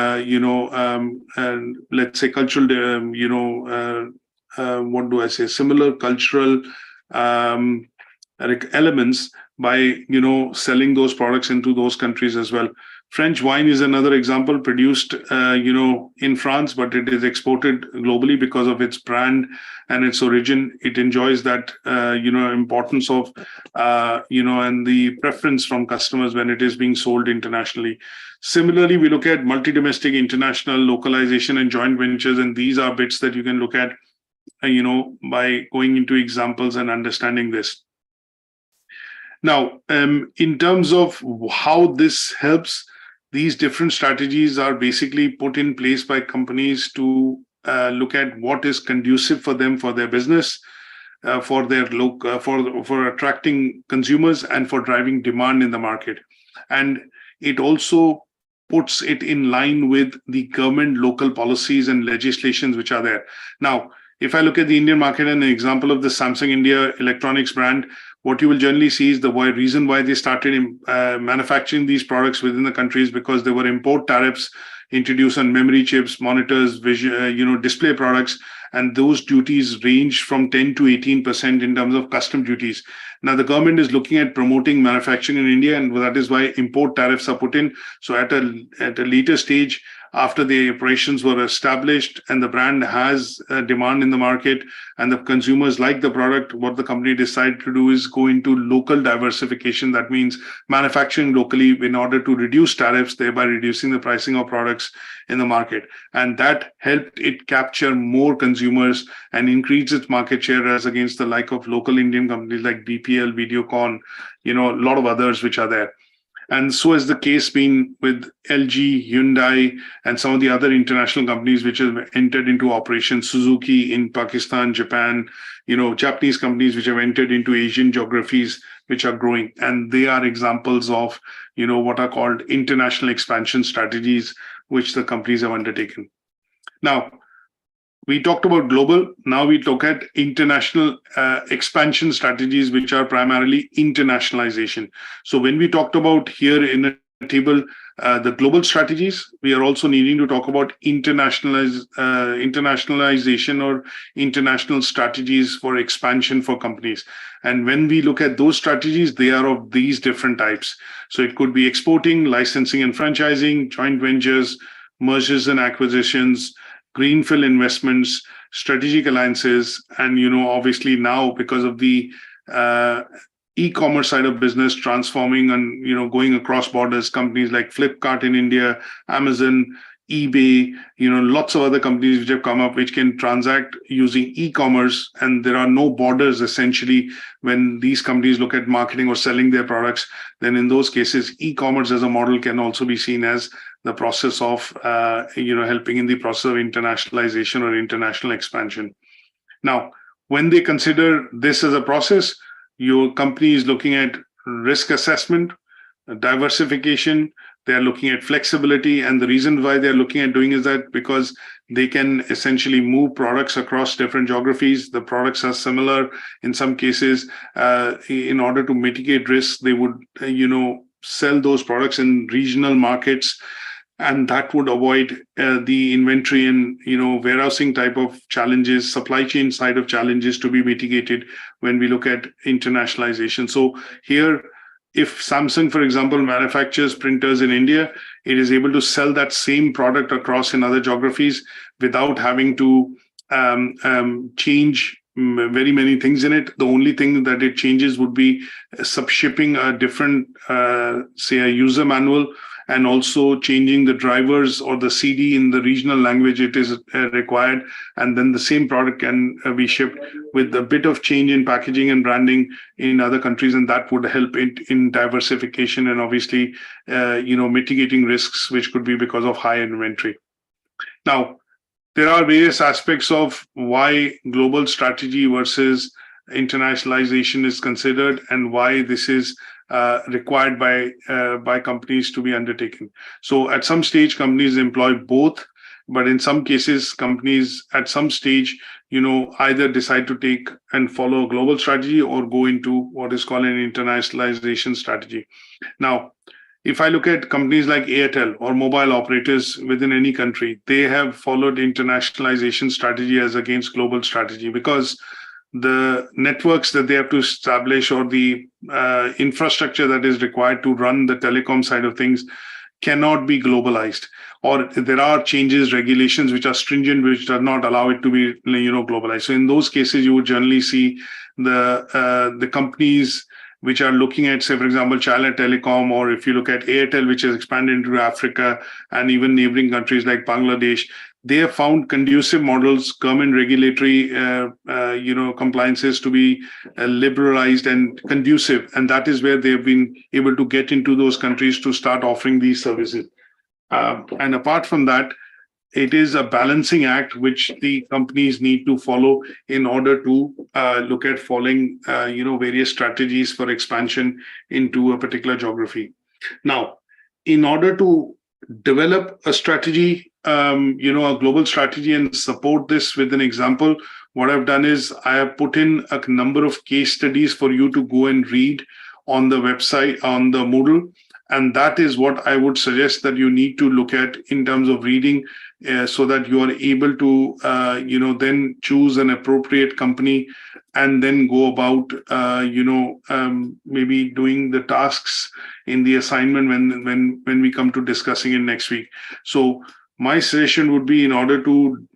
let's say cultural similar cultural elements by selling those products into those countries as well. French wine is another example, produced in France, but it is exported globally because of its brand and its origin. It enjoys that importance of and the preference from customers when it is being sold internationally. Similarly, we look at multi-domestic, international, localization, and joint ventures, and these are bits that you can look at by going into examples and understanding this. Now, in terms of how this helps, these different strategies are basically put in place by companies to look at what is conducive for them, for their business, for their for attracting consumers and for driving demand in the market. And it also puts it in line with the government local policies and legislations which are there. Now, if I look at the Indian market and an example of the Samsung India electronics brand, what you will generally see is the reason why they started manufacturing these products within the country is because there were import tariffs introduced on memory chips, monitors, display products, and those duties range from 10 to 18% in terms of custom duties. Now, the government is looking at promoting manufacturing in India, and that is why import tariffs are put in. So at a later stage, after the operations were established and the brand has demand in the market and the consumers like the product, what the company decided to do is go into local diversification. That means manufacturing locally in order to reduce tariffs, thereby reducing the pricing of products in the market. And that helped it capture more consumers and increase its market share as against the like of local Indian companies like BPL, Videocon, a lot of others which are there. And so has the case been with LG, Hyundai, and some of the other international companies which have entered into operation, Suzuki in Pakistan, Japan, Japanese companies which have entered into Asian geographies which are growing. And they are examples of, what are called international expansion strategies which the companies have undertaken. Now, we talked about global. Now we look at international expansion strategies, which are primarily internationalization. So when we talked about here in the table, the global strategies, we are also needing to talk about internationalization or international strategies for expansion for companies. And when we look at those strategies, they are of these different types. So it could be exporting, licensing and franchising, joint ventures, mergers and acquisitions, greenfield investments, strategic alliances, and obviously now because of the e-commerce side of business transforming and going across borders, companies like Flipkart in India, Amazon, eBay, lots of other companies which have come up which can transact using e-commerce, and there are no borders essentially when these companies look at marketing or selling their products. Then in those cases, e-commerce as a model can also be seen as the process of helping in the process of internationalization or international expansion. Now, when they consider this as a process, your company is looking at risk assessment, diversification. They are looking at flexibility, and the reason why they're looking at doing is that because they can essentially move products across different geographies. The products are similar in some cases. In order to mitigate risks, they would sell those products in regional markets, and that would avoid the inventory and warehousing type of challenges, supply chain side of challenges to be mitigated when we look at internationalization. So here, if Samsung, for example, manufactures printers in India, it is able to sell that same product across in other geographies without having to change very many things in it. The only thing that it changes would be subshipping a different, say, a user manual, and also changing the drivers or the CD in the regional language it is required. And then the same product can be shipped with a bit of change in packaging and branding in other countries. And that would help in diversification and obviously, mitigating risks, which could be because of high inventory. Now, there are various aspects of why global strategy versus internationalization is considered and why this is required by companies to be undertaken. So at some stage, companies employ both, but in some cases, companies at some stage, either decide to take and follow a global strategy or go into what is called an internationalization strategy. Now, if I look at companies like Airtel or mobile operators within any country, they have followed internationalization strategy as against global strategy because the networks that they have to establish or the infrastructure that is required to run the telecom side of things cannot be globalized, or there are changes, regulations which are stringent, which do not allow it to be globalized. So in those cases, you would generally see the companies which are looking at, say, for example, China Telecom, or if you look at Airtel, which has expanded into Africa and even neighboring countries like Bangladesh, they have found conducive models, government regulatory, compliances to be liberalized and conducive. And that is where they've been able to get into those countries to start offering these services. And apart from that, it is a balancing act which the companies need to follow in order to look at following, various strategies for expansion into a particular geography. Now, in order to develop a strategy, a global strategy and support this with an example, what I've done is I have put in a number of case studies for you to go and read on the website, on the Moodle. And that is what I would suggest that you need to look at in terms of reading so that you are able to, then choose an appropriate company and then go about, maybe doing the tasks in the assignment when we come to discussing it next week. So my suggestion would be, in order to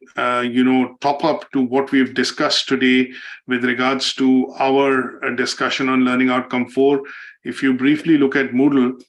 top up to what we've discussed today with regards to our discussion on Learning Outcome 4, if you briefly look at Moodle,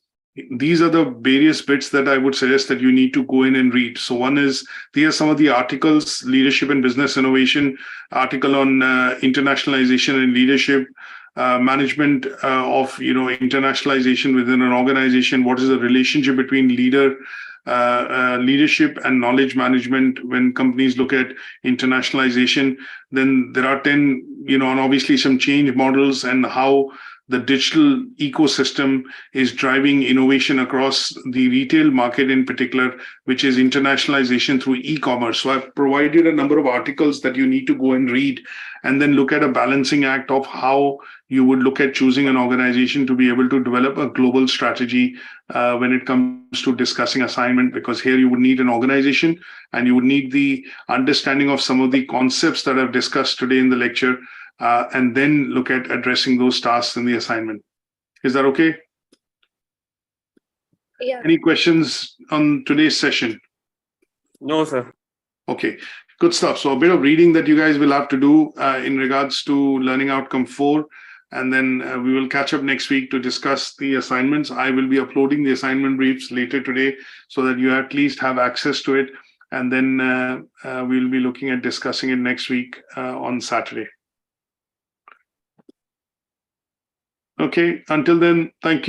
these are the various bits that I would suggest that you need to go in and read. So one is, these are some of the articles: Leadership and Business Innovation, article on internationalization and leadership, management of internationalization within an organization. What is the relationship between leadership and knowledge management when companies look at internationalization? Then there are 10, and obviously some change models and how the digital ecosystem is driving innovation across the retail market in particular, which is internationalization through e-commerce. So I've provided a number of articles that you need to go and read, and then look at a balancing act of how you would look at choosing an organization to be able to develop a global strategy when it comes to discussing assignment, because here you would need an organization and you would need the understanding of some of the concepts that I've discussed today in the lecture, and then look at addressing those tasks in the assignment. Is that okay? Yeah. Any questions on today's session? No, sir. Okay, good stuff. So a bit of reading that you guys will have to do in regards to Learning Outcome 4, and then we will catch up next week to discuss the assignments. I will be uploading the assignment briefs later today so that you at least have access to it, and then we'll be looking at discussing it next week on Saturday. Okay, until then, thank you.